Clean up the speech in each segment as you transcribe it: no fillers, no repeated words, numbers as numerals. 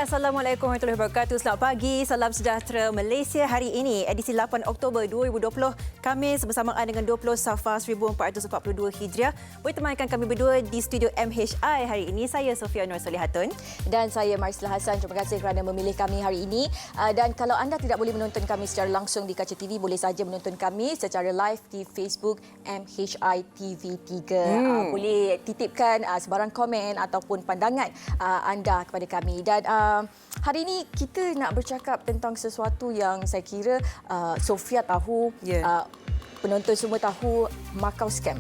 Assalamualaikum warahmatullahi wabarakatuh. Selamat pagi, salam sejahtera Malaysia. Hari ini edisi 8 Oktober 2020, Khamis bersamaan dengan 20 Safar 1442 Hijriah. Bertemankan kami berdua di studio MHI hari ini. Saya Sofia Nur Solihatun dan saya Marsila Hassan. Terima kasih kerana memilih kami hari ini. Dan kalau anda tidak boleh menonton kami secara langsung di kaca TV, boleh saja menonton kami secara live di Facebook MHI TV3. Boleh titipkan sebarang komen ataupun pandangan anda kepada kami. Dan hari ini kita nak bercakap tentang sesuatu yang saya kira Sofia tahu, penonton semua tahu, Macau Scam.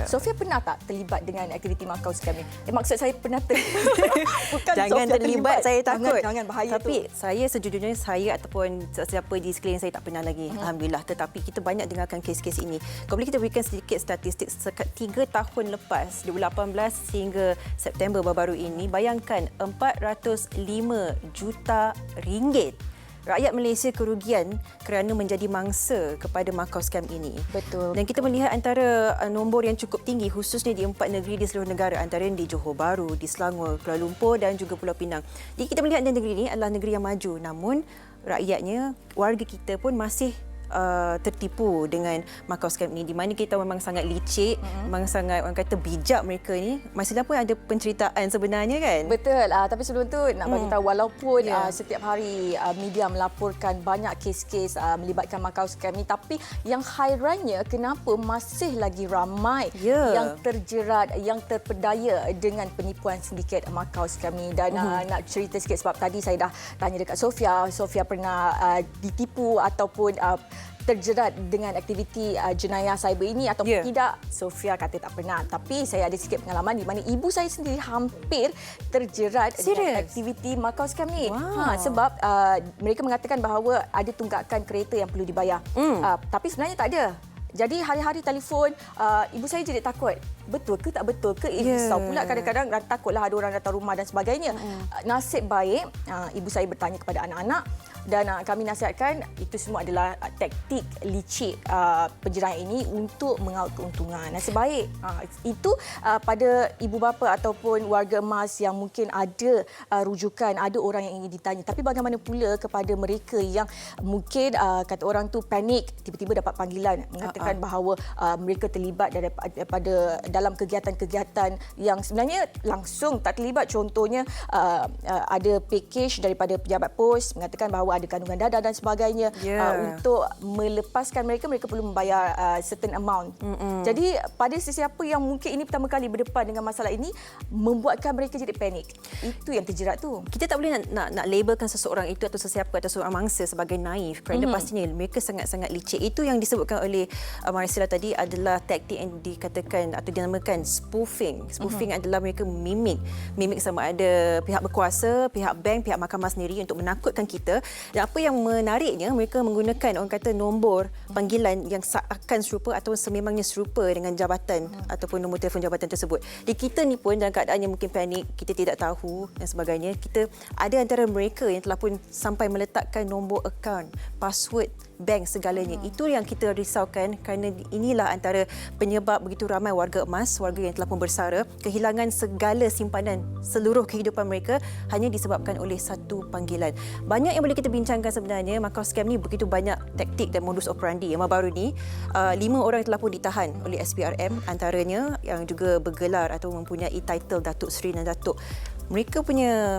Sofia pernah tak terlibat dengan aktiviti Macau Scam ni? Maksud saya pernah bukan jangan Sofia terlibat, saya takut. Jangan bahaya. Tapi saya sejujurnya, saya ataupun siapa di sekeliling saya tak pernah lagi. Alhamdulillah. Tetapi kita banyak dengarkan kes-kes ini. Kalau boleh kita berikan sedikit statistik. 3 tahun lepas, 2018 hingga September baru-baru ini, bayangkan 405 juta ringgit rakyat Malaysia kerugian kerana menjadi mangsa kepada Macau Scam ini. Betul. Dan kita melihat antara nombor yang cukup tinggi khususnya di 4 negeri di seluruh negara, antara di Johor Bahru, di Selangor, Kuala Lumpur dan juga Pulau Pinang. Jadi kita melihat negeri ini adalah negeri yang maju, namun rakyatnya, warga kita pun masih tertipu dengan Macau Scam ini, di mana kita memang sangat licik, memang sangat orang kata bijak mereka ni. Masih pun ada penceritaan sebenarnya kan? Betul. Tapi sebelum tu nak bagi tahu, walaupun setiap hari media melaporkan banyak kes-kes melibatkan Macau Scam ni, tapi yang hairannya kenapa masih lagi ramai yang terjerat, yang terpedaya dengan penipuan sindiket Macau Scam ni. Dan nak cerita sikit sebab tadi saya dah tanya dekat Sofia pernah ditipu ataupun terjerat dengan aktiviti jenayah cyber ini ataupun tidak. Sofia kata tak pernah. Tapi saya ada sikit pengalaman di mana ibu saya sendiri hampir terjerat dengan aktiviti Macau Scam ni. Sebab mereka mengatakan bahawa ada tunggakan kereta yang perlu dibayar. Tapi sebenarnya tak ada. Jadi hari-hari telefon, ibu saya jadi takut. Betul ke tak betul ke? Risau pula kadang-kadang, takutlah ada orang datang rumah dan sebagainya. Nasib baik, ibu saya bertanya kepada anak-anak dan kami nasihatkan itu semua adalah taktik licik penjeraan ini untuk mengaut keuntungan. Nasib baik itu pada ibu bapa ataupun warga emas yang mungkin ada rujukan, ada orang yang ingin ditanya. Tapi bagaimana pula kepada mereka yang mungkin kata orang tu panik, tiba-tiba dapat panggilan mengatakan bahawa mereka terlibat daripada dalam kegiatan-kegiatan yang sebenarnya langsung tak terlibat. Contohnya ada package daripada pejabat pos mengatakan bahawa ada kandungan darah dan sebagainya. Untuk melepaskan mereka perlu membayar certain amount. Jadi pada sesiapa yang mungkin ini pertama kali berdepan dengan masalah ini, membuatkan mereka jadi panik. Itu yang terjerat tu. Kita tak boleh nak labelkan seseorang itu atau sesiapa atau seorang mangsa sebagai naif, kerana pastinya mereka sangat-sangat licik. Itu yang disebutkan oleh Marsila tadi adalah taktik yang dikatakan atau dinamakan spoofing. Spoofing adalah mereka mimik sama ada pihak berkuasa, pihak bank, pihak mahkamah sendiri untuk menakutkan kita. Dan apa yang menariknya, mereka menggunakan orang kata nombor panggilan yang seakan serupa atau sememangnya serupa dengan jabatan ataupun nombor telefon jabatan tersebut. Di kita ni pun dalam keadaan yang mungkin panik, kita tidak tahu dan sebagainya, kita ada antara mereka yang telah pun sampai meletakkan nombor akaun, password bank segalanya. Itu yang kita risaukan kerana inilah antara penyebab begitu ramai warga emas, warga yang telah pun bersara, kehilangan segala simpanan seluruh kehidupan mereka hanya disebabkan oleh satu panggilan. Banyak yang boleh kita bincangkan sebenarnya. Macau Scam ni begitu banyak taktik dan modus operandi. Yang baru ni 5 orang telah pun ditahan oleh SPRM, antaranya yang juga bergelar atau mempunyai title Datuk Seri dan Datuk. Mereka punya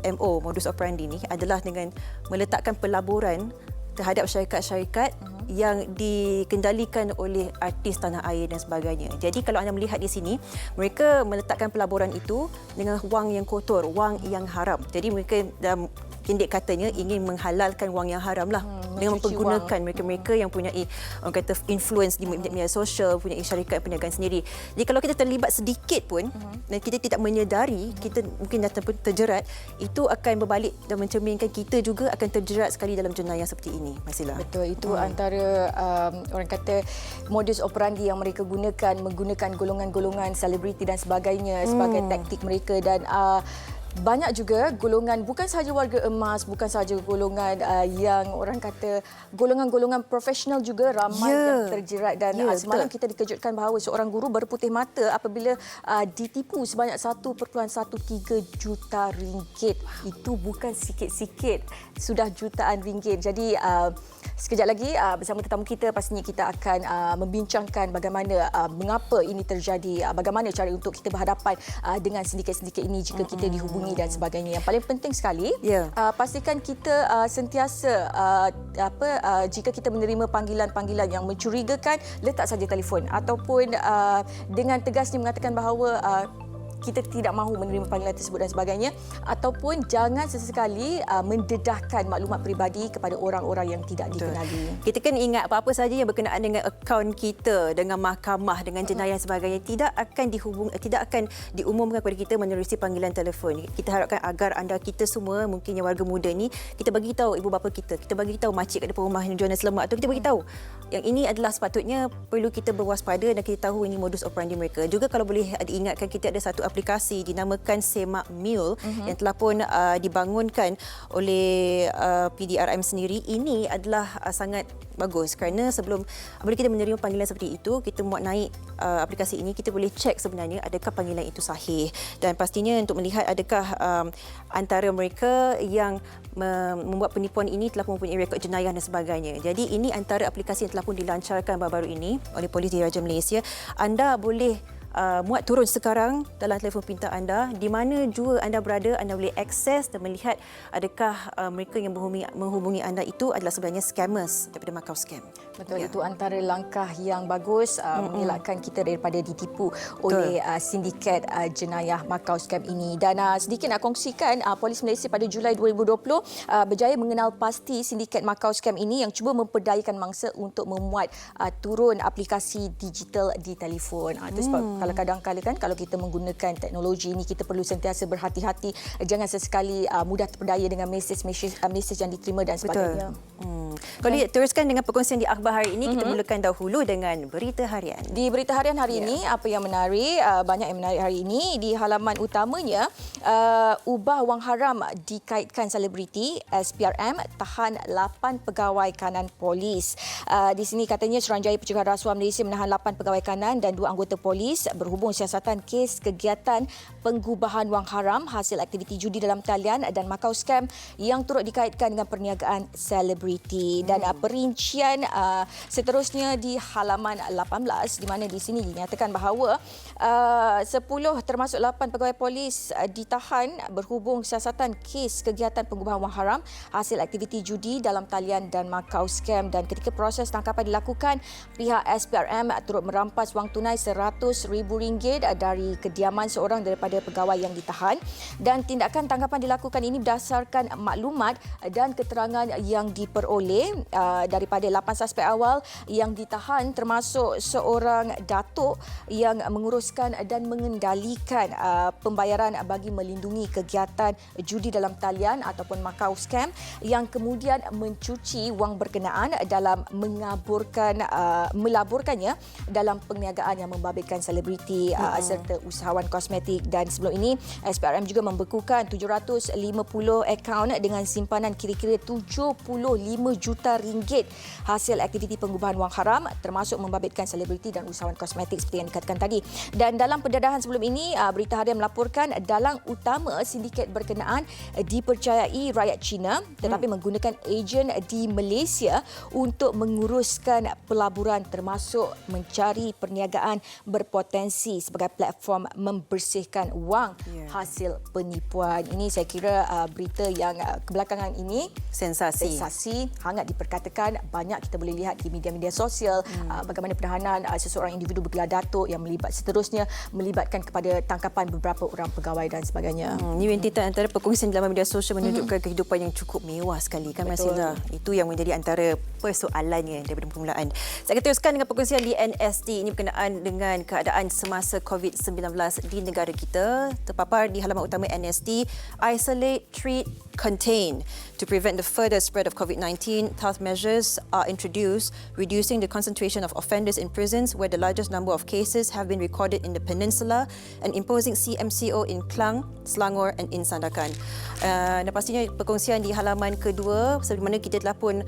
MO, modus operandi ni adalah dengan meletakkan pelaburan terhadap syarikat-syarikat yang dikendalikan oleh artis tanah air dan sebagainya. Jadi kalau anda melihat di sini, mereka meletakkan pelaburan itu dengan wang yang kotor, wang yang haram. Jadi mereka dalam pendek katanya ingin menghalalkan wang yang haram lah, dengan mempergunakan mereka-mereka yang punya orang kata influence di media sosial, punya syarikat perniagaan sendiri. Jadi kalau kita terlibat sedikit pun dan kita tidak menyedari, kita mungkin dah terjerat, itu akan berbalik dan mencerminkan kita juga akan terjerat sekali dalam jenayah seperti ini. Marsila. Betul, itu antara orang kata modus operandi yang mereka gunakan, menggunakan golongan-golongan selebriti dan sebagainya sebagai taktik mereka. Dan banyak juga golongan bukan sahaja warga emas, bukan sahaja golongan yang orang kata golongan-golongan profesional juga ramai yang terjerat dan semalam kita dikejutkan bahawa seorang guru berputih mata apabila ditipu sebanyak 1.13 juta ringgit. Itu bukan sikit-sikit, sudah jutaan ringgit. Jadi sekejap lagi bersama tetamu kita pastinya kita akan membincangkan bagaimana mengapa ini terjadi, bagaimana cara untuk kita berhadapan dengan sindiket-sindiket ini jika kita dihubungi dan sebagainya. Yang paling penting sekali, pastikan kita sentiasa jika kita menerima panggilan-panggilan yang mencurigakan, letak saja telefon ataupun dengan tegasnya mengatakan bahawa kita tidak mahu menerima panggilan tersebut dan sebagainya, ataupun jangan sesekali mendedahkan maklumat peribadi kepada orang-orang yang tidak dikenali. Kita kan ingat apa-apa saja yang berkenaan dengan akaun kita, dengan mahkamah, dengan jenayah dan sebagainya tidak akan diumumkan kepada kita menerusi panggilan telefon. Kita harapkan agar anda kita semua, mungkin yang warga muda ni, kita bagi tahu ibu bapa kita bagi tahu makcik kat depan rumah yang jual nasi lemak, atau kita bagi tahu yang ini adalah sepatutnya perlu kita berwaspada dan kita tahu ini modus operandi mereka. Juga kalau boleh diingatkan, kita ada satu aplikasi dinamakan Semak Mule yang telah pun dibangunkan oleh PDRM sendiri. Ini adalah sangat bagus kerana sebelum apabila kita menerima panggilan seperti itu, kita muat naik aplikasi ini, kita boleh cek sebenarnya adakah panggilan itu sahih, dan pastinya untuk melihat adakah antara mereka yang membuat penipuan ini telah mempunyai rekod jenayah dan sebagainya. Jadi ini antara aplikasi yang telah pun dilancarkan baru-baru ini oleh Polis Diraja Malaysia. Anda boleh muat turun sekarang dalam telefon pintar anda, di mana jua anda berada, anda boleh akses dan melihat adakah mereka yang menghubungi anda itu adalah sebenarnya scammers daripada Macau Scam. Betul, itu antara langkah yang bagus mengelakkan kita daripada ditipu oleh sindiket jenayah Macau Scam ini. Dan sedikit nak kongsikan, Polis Malaysia pada Julai 2020 berjaya mengenal pasti sindiket Macau Scam ini yang cuba memperdayakan mangsa untuk memuat turun aplikasi digital di telefon. Itu sebab kalau kadang-kadang kan kalau kita menggunakan teknologi ini, kita perlu sentiasa berhati-hati, jangan sesekali mudah terpedaya dengan mesej yang diterima dan sebagainya. Kalau teruskan dengan perkongsian di akhbar hari ini, kita mulakan dahulu dengan berita harian. Di berita harian hari ini, apa yang menarik, banyak yang menarik hari ini. Di halaman utamanya, ubah wang haram dikaitkan selebriti, SPRM tahan 8 pegawai kanan polis. Di sini katanya Suruhanjaya Pencegahan Rasuah Malaysia menahan 8 pegawai kanan dan 2 anggota polis berhubung siasatan kes kegiatan pengubahan wang haram hasil aktiviti judi dalam talian dan Macau Scam yang turut dikaitkan dengan perniagaan selebriti. Dan perincian seterusnya di halaman 18, di mana di sini dinyatakan bahawa 10 termasuk 8 pegawai polis ditahan berhubung siasatan kes kegiatan pengubahan wang haram hasil aktiviti judi dalam talian dan Macau Scam. Dan ketika proses tangkapan dilakukan, pihak SPRM turut merampas wang tunai RM100,000 dari kediaman seorang daripada pegawai yang ditahan, dan tindakan tangkapan dilakukan ini berdasarkan maklumat dan keterangan yang diperoleh daripada 8 suspek awal yang ditahan, termasuk seorang datuk yang menguruskan dan mengendalikan pembayaran bagi melindungi kegiatan judi dalam talian ataupun Macau Scam, yang kemudian mencuci wang berkenaan dalam melaburkannya dalam perniagaan yang membabitkan selebriti serta usahawan kosmetik. Dan sebelum ini SPRM juga membekukan 750 akaun dengan simpanan kira-kira 75 juta ringgit hasil aktiviti pengubahan wang haram, termasuk membabitkan selebriti dan usahawan kosmetik seperti yang dikatakan tadi. Dan dalam pendedahan sebelum ini, Berita Harian melaporkan dalang utama sindiket berkenaan dipercayai rakyat Cina tetapi menggunakan ejen di Malaysia untuk menguruskan pelaburan, termasuk mencari perniagaan berpotensi sebagai platform membersihkan wang hasil penipuan. Ini saya kira berita yang kebelakangan ini sensasi hangat diperkatakan. Banyak kita boleh lihat di media-media sosial bagaimana penahanan seseorang individu bergelar datuk yang melibatkan kepada tangkapan beberapa orang pegawai dan sebagainya. Ini rentetan antara perkongsian dalam media sosial menunjukkan kehidupan yang cukup mewah sekali kan Masila. Itu yang menjadi antara persoalannya daripada permulaan. Saya akan teruskan dengan perkongsian di NST. Ini berkenaan dengan keadaan pencegahan semasa COVID-19 di negara kita. Terpapar di halaman utama NST, isolate, treat, contain. To prevent the further spread of COVID-19, tough measures are introduced, reducing the concentration of offenders in prisons where the largest number of cases have been recorded in the peninsula and imposing CMCO in Klang, Selangor and in Sandakan. Dan pastinya perkongsian di halaman kedua, seperti mana kita telah pun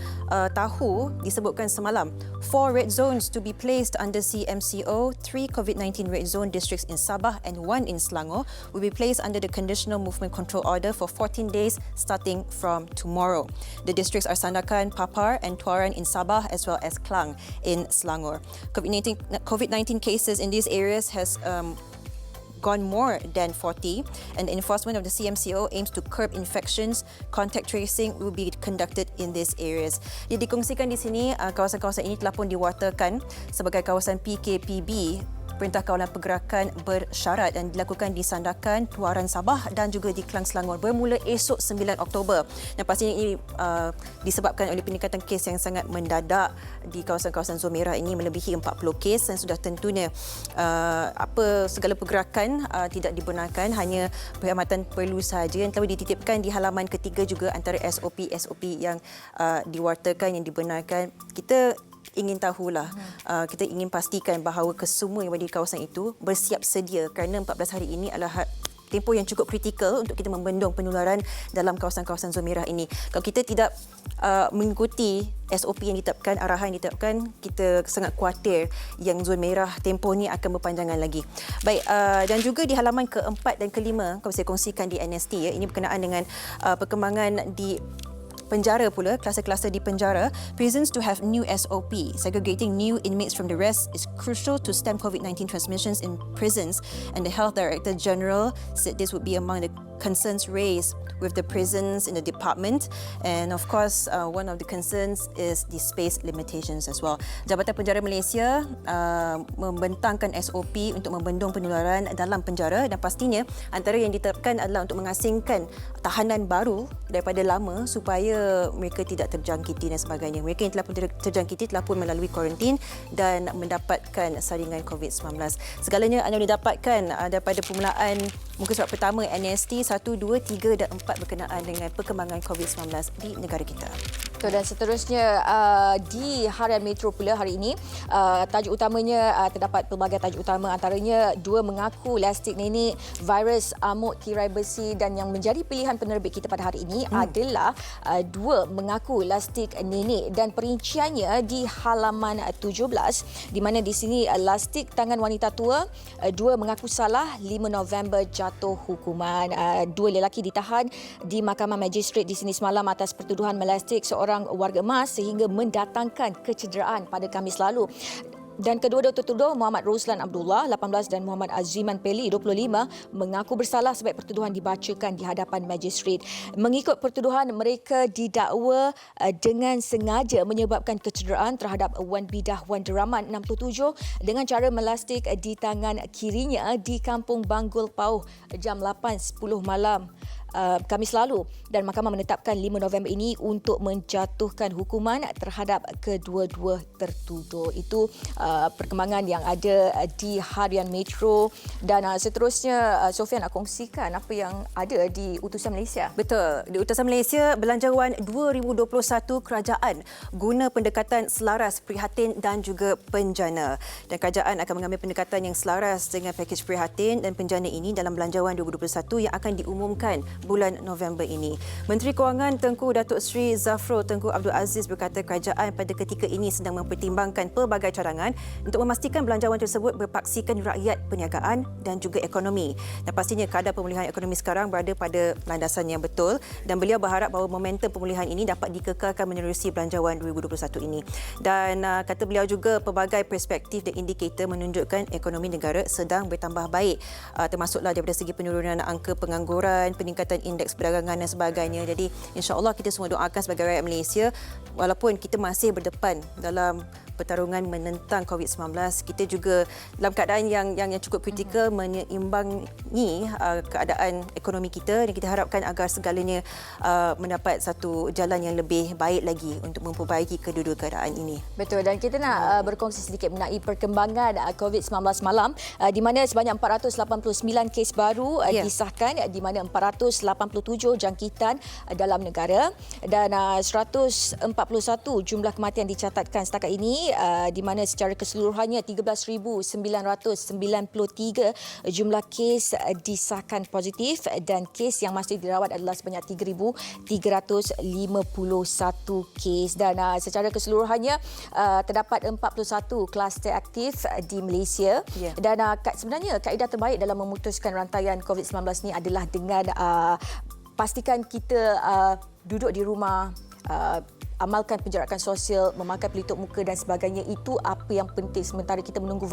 tahu disebutkan semalam, 4 red zones to be placed under CMCO, 3 COVID-19 red zone districts in Sabah and 1 in Selangor will be placed under the Conditional Movement Control Order for 14 days starting from tomorrow. The districts are Sandakan, Papar and Tuaran in Sabah as well as Klang in Selangor. COVID-19 cases in these areas has gone more than 40, and the enforcement of the CMCO aims to curb infections. Contact tracing will be conducted in these areas. Jadi dikongsikan di sini, kawasan-kawasan ini telah pun diwatakan sebagai kawasan PKPB, Perintah Kawalan Pergerakan Bersyarat, dan dilakukan di Sandakan, Tuaran Sabah dan juga di Klang Selangor bermula esok 9 Oktober. Dan pastinya ini disebabkan oleh peningkatan kes yang sangat mendadak di kawasan-kawasan zon merah ini melebihi 40 kes, dan sudah tentunya segala pergerakan tidak dibenarkan, hanya perkhidmatan perlu sahaja yang telah dititipkan di halaman ketiga juga antara SOP yang diwartakan yang dibenarkan. Kita ingin tahulah, kita ingin pastikan bahawa kesemua yang berada di kawasan itu bersiap sedia, kerana 14 hari ini adalah tempoh yang cukup kritikal untuk kita membendung penularan dalam kawasan-kawasan zon merah ini. Kalau kita tidak mengikuti SOP yang ditetapkan, arahan yang ditetapkan, kita sangat khawatir yang zon merah tempoh ni akan berpanjangan lagi. Baik, dan juga di halaman keempat dan kelima, kalau saya kongsikan di NST, ini berkenaan dengan perkembangan di penjara pula, kluster-kluster di penjara. Prisons to have new SOP. Segregating new inmates from the rest is crucial to stem COVID-19 transmissions in prisons, and the Health Director General said this would be among the concerns raised with the prisons in the department, and of course one of the concerns is the space limitations as well. Jabatan Penjara Malaysia membentangkan SOP untuk membendung penularan dalam penjara, dan pastinya antara yang ditetapkan adalah untuk mengasingkan tahanan baru daripada lama supaya mereka tidak terjangkiti dan sebagainya. Mereka yang telah pun terjangkiti telah pun melalui kuarantin dan mendapatkan saringan COVID-19. Segalanya anda boleh dapatkan daripada permulaan muka surat pertama NST 1, 2, 3 dan 4 berkenaan dengan perkembangan COVID-19 di negara kita. Dan seterusnya di harian Metro pula hari ini, tajuk utamanya terdapat pelbagai tajuk utama, antaranya 2 mengaku lastik nenek virus amuk tirai besi, dan yang menjadi pilihan penerbit kita pada hari ini adalah 2 mengaku lastik nenek, dan perinciannya di halaman 17, di mana di sini lastik tangan wanita tua, 2 mengaku salah, 5 November jatuh hukuman. 2 lelaki ditahan di Mahkamah Magistrate di sini semalam atas pertuduhan melastik seorang warga emas sehingga mendatangkan kecederaan pada Khamis lalu. Dan kedua-dua tertuduh, Muhammad Roslan Abdullah 18 dan Muhammad Aziman Peli 25, mengaku bersalah sebab pertuduhan dibacakan di hadapan magistrate. Mengikut pertuduhan, mereka didakwa dengan sengaja menyebabkan kecederaan terhadap Wan Bidah Wan Deraman 67 dengan cara melastik di tangan kirinya di Kampung Banggul Pauh jam 8.10 malam Khamis lalu, dan mahkamah menetapkan 5 November ini untuk menjatuhkan hukuman terhadap kedua-dua tertuduh. Itu perkembangan yang ada di harian Metro, dan seterusnya Sofia nak kongsikan apa yang ada di Utusan Malaysia. Betul, di Utusan Malaysia Belanjawan 2021 kerajaan guna pendekatan selaras, prihatin dan juga penjana, dan kerajaan akan mengambil pendekatan yang selaras dengan pakej prihatin dan penjana ini dalam Belanjawan 2021 yang akan diumumkan bulan November ini. Menteri Kewangan Tengku Datuk Seri Zafrul Tengku Abdul Aziz berkata kerajaan pada ketika ini sedang mempertimbangkan pelbagai cadangan untuk memastikan belanjawan tersebut berpaksikan rakyat, perniagaan dan juga ekonomi. Dan pastinya kadar pemulihan ekonomi sekarang berada pada landasan yang betul, dan beliau berharap bahawa momentum pemulihan ini dapat dikekalkan menerusi Belanjawan 2021 ini. Dan kata beliau juga pelbagai perspektif dan indikator menunjukkan ekonomi negara sedang bertambah baik, termasuklah daripada segi penurunan angka pengangguran, peningkatan indeks perdagangan dan sebagainya. Jadi insya-Allah kita semua doakan sebagai rakyat Malaysia, walaupun kita masih berdepan dalam pertarungan menentang COVID-19, kita juga dalam keadaan yang cukup kritikal menyeimbangi keadaan ekonomi kita, dan kita harapkan agar segalanya mendapat satu jalan yang lebih baik lagi untuk memperbaiki kedua-dua keadaan ini. Betul, dan kita nak berkongsi sedikit mengenai perkembangan COVID-19 malam, di mana sebanyak 489 kes baru disahkan, di mana 487 jangkitan dalam negara, dan 141 jumlah kematian dicatatkan setakat ini, di mana secara keseluruhannya 13,993 jumlah kes disahkan positif, dan kes yang masih dirawat adalah sebanyak 3,351 kes, dan secara keseluruhannya terdapat 41 kluster aktif di Malaysia. Dan sebenarnya kaedah terbaik dalam memutuskan rantaian COVID-19 ni adalah dengan pastikan kita duduk di rumah, amalkan penjarakan sosial, memakai pelitup muka dan sebagainya. Itu apa yang penting sementara kita menunggu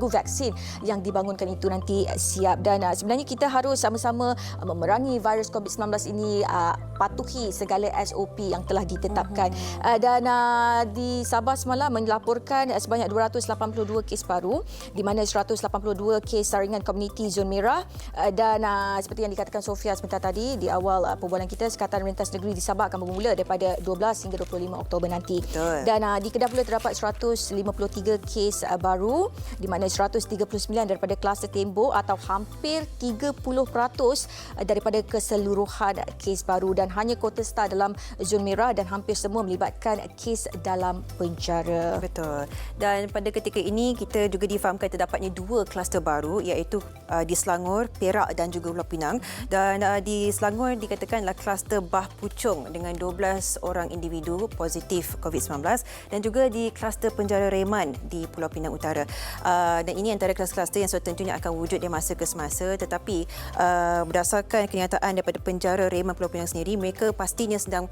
vaksin yang dibangunkan itu nanti siap. Dan sebenarnya kita harus sama-sama memerangi virus COVID-19 ini, patuhi segala SOP yang telah ditetapkan. Dan di Sabah semalam melaporkan sebanyak 282 kes baru, di mana 182 kes saringan komuniti zon merah, dan seperti yang dikatakan Sofia sebentar tadi di awal perbualan kita, Sekatan Rentas Negeri di Sabah akan bermula daripada 12 hingga 25 Oktober nanti. Betul. Dan di Kedah pula terdapat 153 kes baru, di mana 139 daripada kluster tembok atau hampir 30% daripada keseluruhan kes baru, dan hanya Kota Star dalam zon merah, dan hampir semua melibatkan kes dalam penjara. Betul. Dan pada ketika ini kita juga difahamkan terdapatnya 2 kluster baru, iaitu di Selangor, Perak dan juga Pulau Pinang. Dan di Selangor dikatakanlah kluster Bah Puchong dengan 12 orang individu positif COVID-19, dan juga di kluster penjara Reman di Pulau Pinang Utara. Dan ini antara kluster yang tentunya akan wujud di masa ke semasa, tetapi berdasarkan kenyataan daripada penjara Reman Pulau Pinang sendiri, mereka pastinya sedang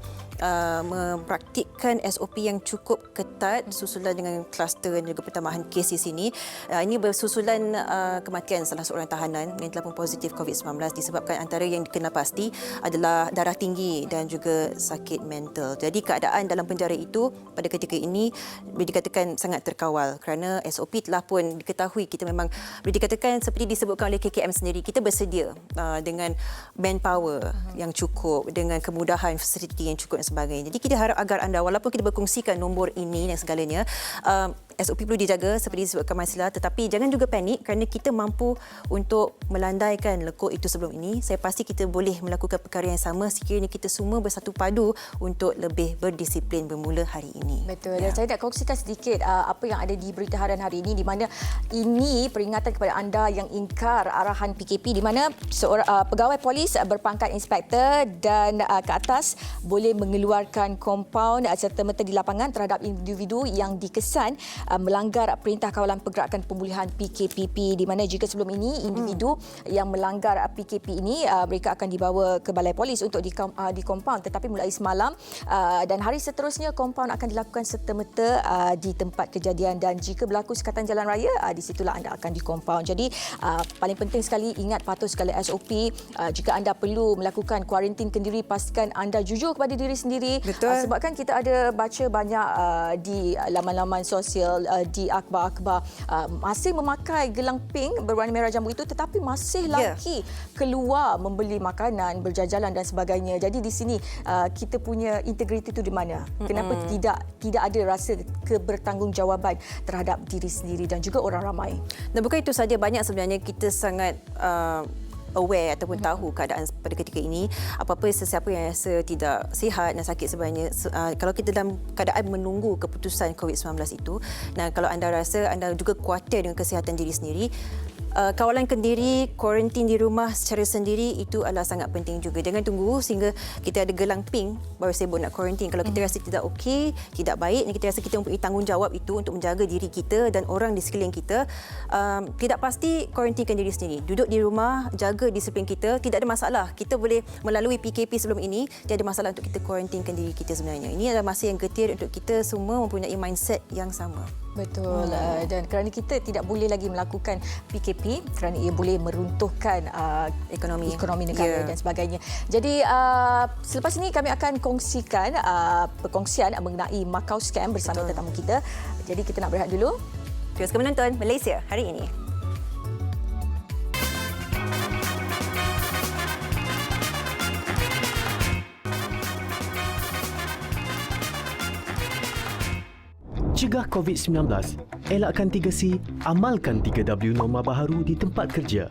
mempraktikkan SOP yang cukup ketat susulan dengan kluster dan juga pertambahan kes di sini. Ini bersusulan kematian salah seorang tahanan yang telah pun positif COVID-19 disebabkan antara yang dikenal pasti adalah darah tinggi dan juga sakit mental. Jadi keadaan dalam penjara itu pada ketika ini boleh dikatakan sangat terkawal kerana SOP telah pun diketahui. Kita memang boleh dikatakan seperti disebutkan oleh KKM sendiri, kita bersedia dengan manpower yang cukup, dengan kemudahan fasiliti yang cukup dan sebagainya. Jadi kita harap agar anda, walaupun kita berkongsikan nombor ini dan segalanya, SOP perlu dijaga seperti disebutkan Marsila, tetapi jangan juga panik kerana kita mampu untuk melandaikan lekuk itu sebelum ini. Saya pasti kita boleh melakukan perkara yang sama sekiranya kita semua bersatu padu untuk lebih berdisiplin bermula hari ini. Betul. Dan saya nak kongsikan sedikit apa yang ada di berita harian hari ini, di mana ini peringatan kepada anda yang ingkar arahan PKP, di mana seorang pegawai polis berpangkat inspektor dan ke atas boleh mengeluarkan kompaun serta-merta di lapangan terhadap individu yang dikesan melanggar Perintah Kawalan Pergerakan Pemulihan PKPP, di mana jika sebelum ini individu yang melanggar PKP ini mereka akan dibawa ke balai polis untuk di kompaun, tetapi mulai semalam dan hari seterusnya kompaun akan dilakukan serta-merta di tempat kejadian, dan jika berlaku sekatan jalan raya di situlah anda akan di kompaun. Jadi paling penting sekali ingat patuh segala SOP. Jika anda perlu melakukan kuarantin kendiri, pastikan anda jujur kepada diri sendiri. Betul. Sebabkan kita ada baca banyak di laman-laman sosial, di akhbar-akhbar masih memakai gelang pink berwarna merah jambu itu, tetapi masih lagi keluar membeli makanan, berjajalan dan sebagainya. Jadi di sini kita punya integriti itu di mana? Kenapa tidak ada rasa kebertanggungjawabban terhadap diri sendiri dan juga orang ramai? Dan bukan itu saja, banyak sebenarnya kita sangat aware ataupun tahu keadaan pada ketika ini. Apa-apa sesiapa yang rasa tidak sihat dan sakit sebenarnya, kalau kita dalam keadaan menunggu keputusan COVID-19 itu, dan kalau anda rasa anda juga khawatir dengan kesihatan diri sendiri, kawalan kendiri, kuarantin di rumah secara sendiri itu adalah sangat penting juga. Jangan tunggu sehingga kita ada gelang pink baru sibuk nak kuarantin. Kalau kita rasa tidak okey, tidak baik, dan kita rasa kita mempunyai tanggungjawab itu untuk menjaga diri kita dan orang di sekeliling kita, tidak pasti kuarantinkan diri sendiri. Duduk di rumah, jaga disiplin kita, tidak ada masalah. Kita boleh melalui PKP sebelum ini, tidak ada masalah untuk kita kuarantinkan diri kita sebenarnya. Ini adalah masa yang getir untuk kita semua mempunyai mindset yang sama. Betul. Dan kerana kita tidak boleh lagi melakukan PKP kerana ia boleh meruntuhkan ekonomi negara dan sebagainya. Jadi selepas ini kami akan kongsikan perkongsian mengenai Macau Scam bersama tetamu kita. Jadi kita nak berehat dulu. Teruskan menonton Malaysia hari ini. Cegah COVID-19, elakkan 3C, amalkan 3W norma baharu di tempat kerja.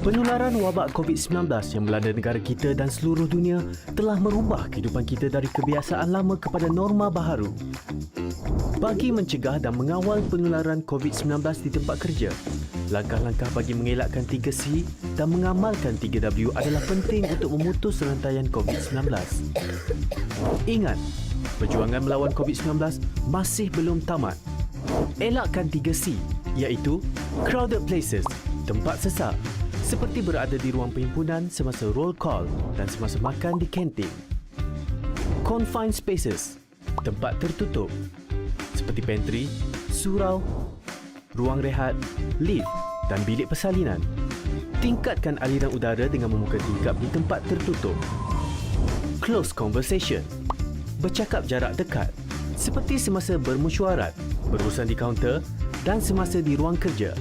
Penularan wabak COVID-19 yang melanda negara kita dan seluruh dunia telah merubah kehidupan kita dari kebiasaan lama kepada norma baharu. Bagi mencegah dan mengawal penularan COVID-19 di tempat kerja, langkah-langkah bagi mengelakkan 3C dan mengamalkan 3W adalah penting untuk memutus rantaian COVID-19. Ingat, perjuangan melawan COVID-19 masih belum tamat. Elakkan 3C, iaitu crowded places, tempat sesak, seperti berada di ruang perhimpunan semasa roll call dan semasa makan di kantin. Confined spaces, tempat tertutup, seperti pantry, surau, ruang rehat, lift dan bilik persalinan. Tingkatkan aliran udara dengan membuka tingkap di tempat tertutup. Close conversation, bercakap jarak dekat, seperti semasa bermesyuarat, berurusan di kaunter dan semasa di ruang kerja.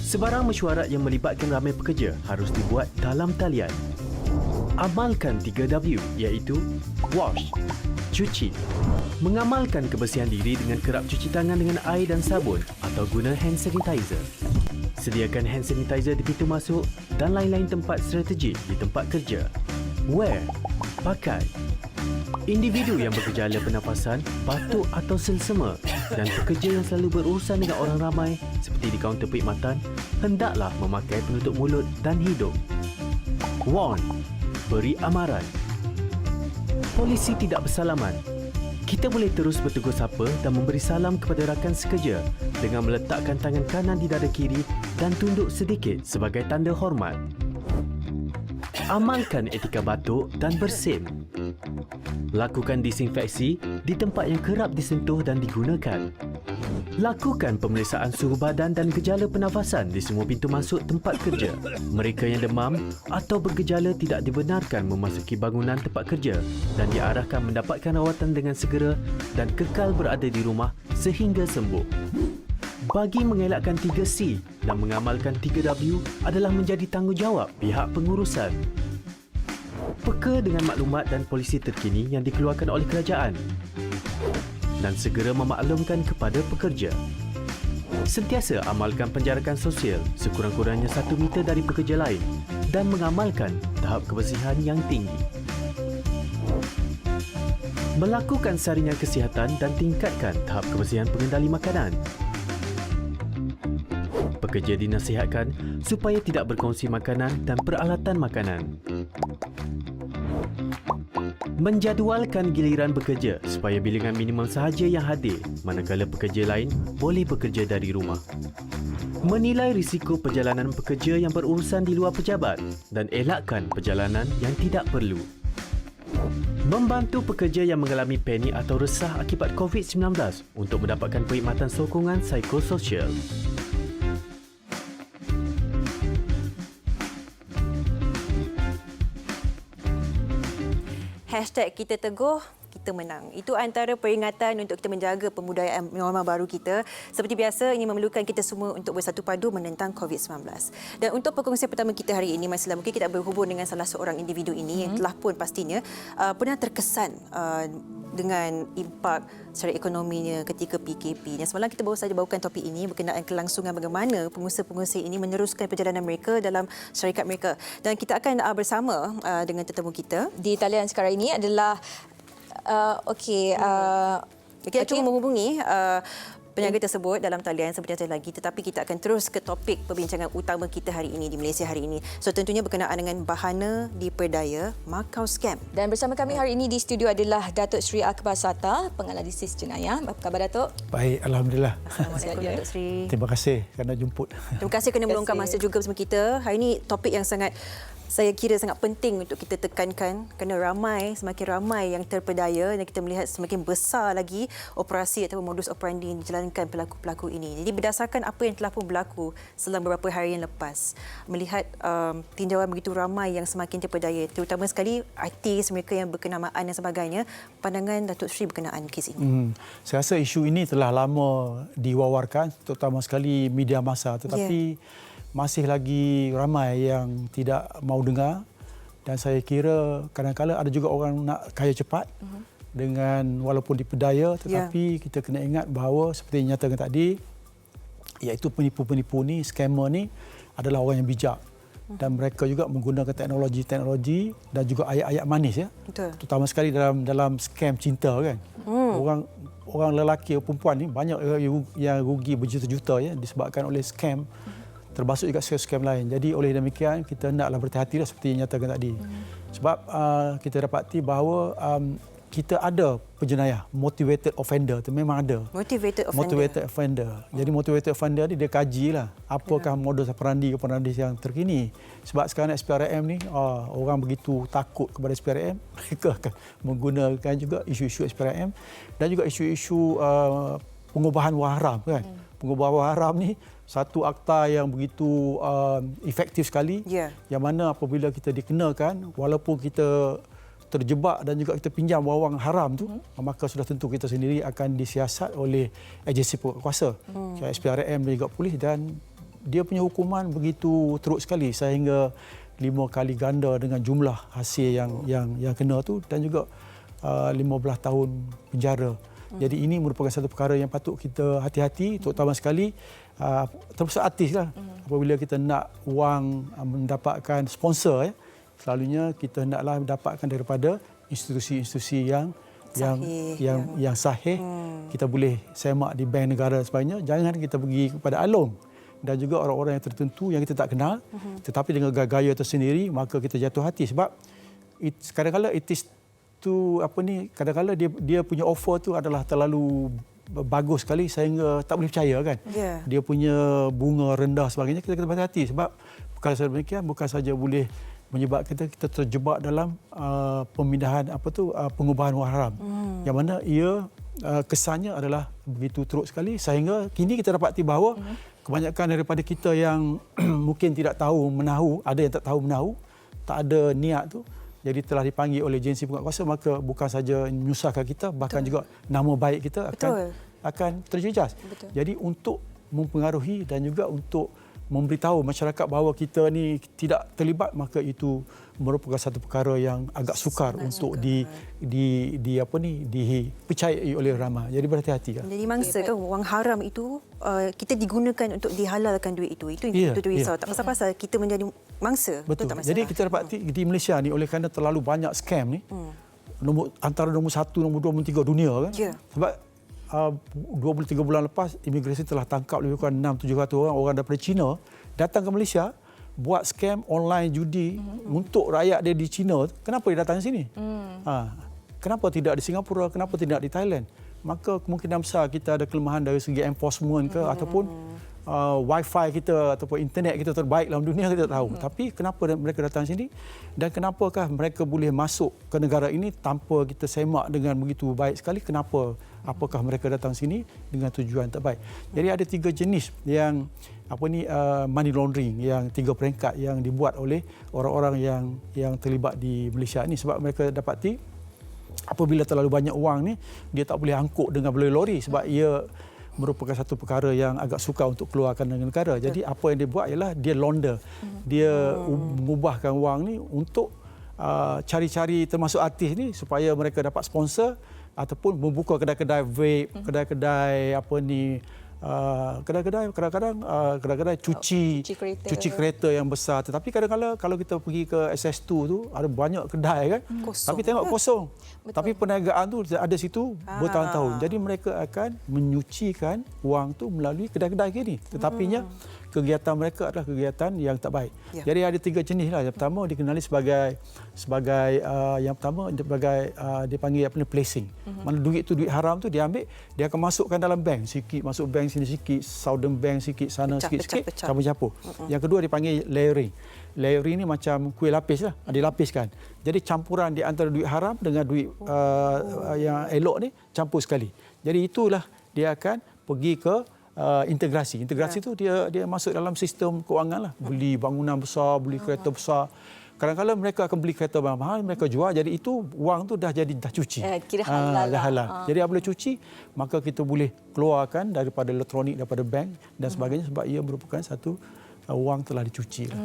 Sebarang mesyuarat yang melibatkan ramai pekerja harus dibuat dalam talian. Amalkan 3W, iaitu wash, cuci. Mengamalkan kebersihan diri dengan kerap cuci tangan dengan air dan sabun atau guna hand sanitizer. Sediakan hand sanitizer di pintu masuk dan lain-lain tempat strategik di tempat kerja. Wear, pakai. Individu yang bergejala pernafasan, batuk atau selsema dan pekerja yang selalu berurusan dengan orang ramai seperti di kaunter perkhidmatan hendaklah memakai penutup mulut dan hidung. Warn, beri amaran. Polisi tidak bersalaman. Kita boleh terus bertegur sapa dan memberi salam kepada rakan sekerja dengan meletakkan tangan kanan di dada kiri dan tunduk sedikit sebagai tanda hormat. Amalkan etika batuk dan bersin. Lakukan disinfeksi di tempat yang kerap disentuh dan digunakan. Lakukan pemeriksaan suhu badan dan gejala pernafasan di semua pintu masuk tempat kerja. Mereka yang demam atau bergejala tidak dibenarkan memasuki bangunan tempat kerja dan diarahkan mendapatkan rawatan dengan segera dan kekal berada di rumah sehingga sembuh. Bagi mengelakkan 3C dan mengamalkan 3W adalah menjadi tanggungjawab pihak pengurusan. Peka dengan maklumat dan polisi terkini yang dikeluarkan oleh kerajaan dan segera memaklumkan kepada pekerja. Sentiasa amalkan penjarakan sosial sekurang-kurangnya 1 meter dari pekerja lain dan mengamalkan tahap kebersihan yang tinggi. Melakukan saringan kesihatan dan tingkatkan tahap kebersihan pengendali makanan. Pekerja dinasihatkan supaya tidak berkongsi makanan dan peralatan makanan. Menjadualkan giliran bekerja supaya bilangan minimum sahaja yang hadir manakala pekerja lain boleh bekerja dari rumah. Menilai risiko perjalanan pekerja yang berurusan di luar pejabat dan elakkan perjalanan yang tidak perlu. Membantu pekerja yang mengalami panik atau resah akibat COVID-19 untuk mendapatkan perkhidmatan sokongan psikososial. #kita teguh, kita menang. Itu antara peringatan untuk kita menjaga pembudayaan norma baru kita. Seperti biasa, ini memerlukan kita semua untuk bersatu padu menentang COVID-19. Dan untuk perkongsian pertama kita hari ini, Mas Lam, mungkin kita berhubung dengan salah seorang individu ini yang telah pun pastinya pernah terkesan dengan impak secara ekonominya ketika PKP. Dan semalam kita baru saja bawakan topik ini berkenaan kelangsungan bagaimana pengusaha-pengusaha ini meneruskan perjalanan mereka dalam syarikat mereka. Dan kita akan bersama dengan tetamu kita. Di talian sekarang ini adalah kita cuba menghubungi penjaga tersebut dalam talian sebentar lagi, tetapi kita akan terus ke topik perbincangan utama kita hari ini di Malaysia hari ini. So tentunya berkenaan dengan bahana diperdaya Macau Scam. Dan bersama kami hari ini di studio adalah Datuk Seri Akbar Sata, penganalisis jenayah. Apa khabar, Datuk? Baik, alhamdulillah. Assalamualaikum, Datuk Seri. Terima kasih kerana jemput. Terima kasih kerana meluangkan masa juga bersama kita. Hari ini topik yang sangat saya kira sangat penting untuk kita tekankan kerana semakin ramai yang terpedaya dan kita melihat semakin besar lagi operasi atau modus operandi yang dijalankan pelaku-pelaku ini. Jadi berdasarkan apa yang telah pun berlaku selama beberapa hari yang lepas, melihat tinjauan begitu ramai yang semakin terpedaya, terutama sekali artis mereka yang berkenamaan dan sebagainya, pandangan Datuk Sri berkenaan kes ini. Saya rasa isu ini telah lama diwawarkan, terutama sekali media massa, tetapi masih lagi ramai yang tidak mau dengar, dan saya kira kadang-kadang ada juga orang nak kaya cepat dengan walaupun dipedaya, tetapi kita kena ingat bahawa seperti yang nyatakan tadi, iaitu penipu-penipu ni, scammer ni adalah orang yang bijak dan mereka juga menggunakan teknologi dan juga ayat-ayat manis, ya. Betul. Terutama sekali dalam scam cinta, kan. Orang lelaki atau perempuan ni banyak yang rugi berjuta-juta, ya, disebabkan oleh scam, termasuk juga scam lain. Jadi oleh demikian kita hendaklah berhati-hatilah seperti yang nyatakan tadi. Sebab kita dapati bahawa kita ada penjenayah, motivated offender, itu memang ada. Motivated offender. Jadi motivated offender ni dia kajilah apakah modus operandi yang terkini. Sebab sekarang SPRM ni orang begitu takut kepada SPRM, mereka akan menggunakan juga isu-isu SPRM dan juga isu-isu pengubahan wang haram, kan. Pengubahan wang haram ni satu akta yang begitu efektif sekali, yang mana apabila kita dikenakan, walaupun kita terjebak dan juga kita pinjam wang haram tu, maka sudah tentu kita sendiri akan disiasat oleh agensi kuasa, SPRM dan juga polis, dan dia punya hukuman begitu teruk sekali sehingga 5 kali ganda dengan jumlah hasil yang kena tu, dan juga 15 tahun penjara. Jadi ini merupakan satu perkara yang patut kita hati-hati, terutama sekali termasuk artis lah. Apabila kita nak wang mendapatkan sponsor, ya, selalunya kita hendaklah dapatkan daripada institusi-institusi yang sahih. Kita boleh semak di bank negara dan sebagainya. Jangan kita pergi kepada along dan juga orang-orang yang tertentu yang kita tak kenal, tetapi dengan gaya tersendiri, maka kita jatuh hati. Sebab kadang-kadang kadang-kadang dia punya offer tu adalah terlalu bagus sekali sehingga tak boleh percaya, kan. Dia punya bunga rendah sebagainya, kita kena berhati-hati. Sebab perkara demikian bukan saja boleh menyebabkan kita terjebak dalam pemindahan pengubahan wang haram, yang mana ia kesannya adalah begitu teruk sekali sehingga kini kita dapati bahawa kebanyakan daripada kita yang mungkin tidak tahu menahu, ada yang tak tahu menahu, tak ada niat tu, jadi telah dipanggil oleh agensi penguatkuasa, maka bukan saja menyusahkan kita, bahkan juga nama baik kita akan terjejas. Jadi untuk mempengaruhi dan juga untuk memberitahu masyarakat bahawa kita ni tidak terlibat, maka itu merupakan satu perkara yang agak sukar untuk dipercayai oleh ramai. Jadi berhati-hati. Jadi mangsa kan wang haram itu kita digunakan untuk dihalalkan duit itu. Itu yang kita risau. Tak pasal-pasal kita menjadi mangsa. Betul. Tak masalah. Jadi kita dapati di Malaysia ni, oleh kerana terlalu banyak scam ni, antara nombor 1, nombor 2, nombor 3 dunia, kan. Sebab 2-3 bulan lepas, imigresen telah tangkap lebih kurang 600-700 orang daripada China datang ke Malaysia buat scam online judi untuk rakyat dia di China. Kenapa dia datang ke sini? Kenapa tidak di Singapura? Kenapa tidak di Thailand? Maka kemungkinan besar kita ada kelemahan dari segi enforcement ke ataupun wifi kita ataupun internet kita terbaik dalam dunia, kita tak tahu. Tapi kenapa mereka datang sini dan kenapakah mereka boleh masuk ke negara ini tanpa kita semak dengan begitu baik sekali? Kenapa? Apakah mereka datang sini dengan tujuan terbaik? Jadi ada 3 jenis yang money laundering, yang 3 peringkat yang dibuat oleh orang-orang yang terlibat di Malaysia ini. Sebab mereka dapati apabila terlalu banyak wang ni, dia tak boleh angkut dengan melalui lori sebab ia merupakan satu perkara yang agak sukar untuk keluarkan dengan negara. Jadi apa yang dia buat ialah dia launder. Dia mengubahkan wang ni untuk cari-cari termasuk artis ni supaya mereka dapat sponsor ataupun membuka kedai-kedai vape, kedai-kedai kedai-kedai cuci kereta yang besar. Tetapi kadang-kadang kalau kita pergi ke SS2 tu ada banyak kedai, kan, tapi tengok kosong. Tapi perniagaan tu ada situ bertahun-tahun. Jadi mereka akan menyucikan wang tu melalui kedai-kedai gini. Tetapinya kegiatan mereka adalah kegiatan yang tak baik. Ya. Jadi ada 3 jenis lah. Yang pertama dikenali sebagai dipanggil placing. Mana duit tu, duit haram tu dia ambil, dia akan masukkan dalam bank. Sikit masuk bank sini sikit, Southern Bank sikit, sana sikit-sikit, campur-campur. Yang kedua dipanggil layering. Layering ni macam kuih lapis lah, dilapiskan. Jadi campuran di antara duit haram dengan duit yang elok ni campur sekali. Jadi itulah dia akan pergi ke integrasi. Integrasi tu dia masuk dalam sistem kewangan lah. Beli bangunan besar, beli kereta besar. Kadang-kadang mereka akan beli kereta mahal, mereka jual. Jadi itu wang tu dah cuci. Kira halal. Dah halal. Jadi apabila cuci, maka kita boleh keluarkan daripada elektronik, daripada bank dan sebagainya sebab ia merupakan satu wang telah dicuci lah.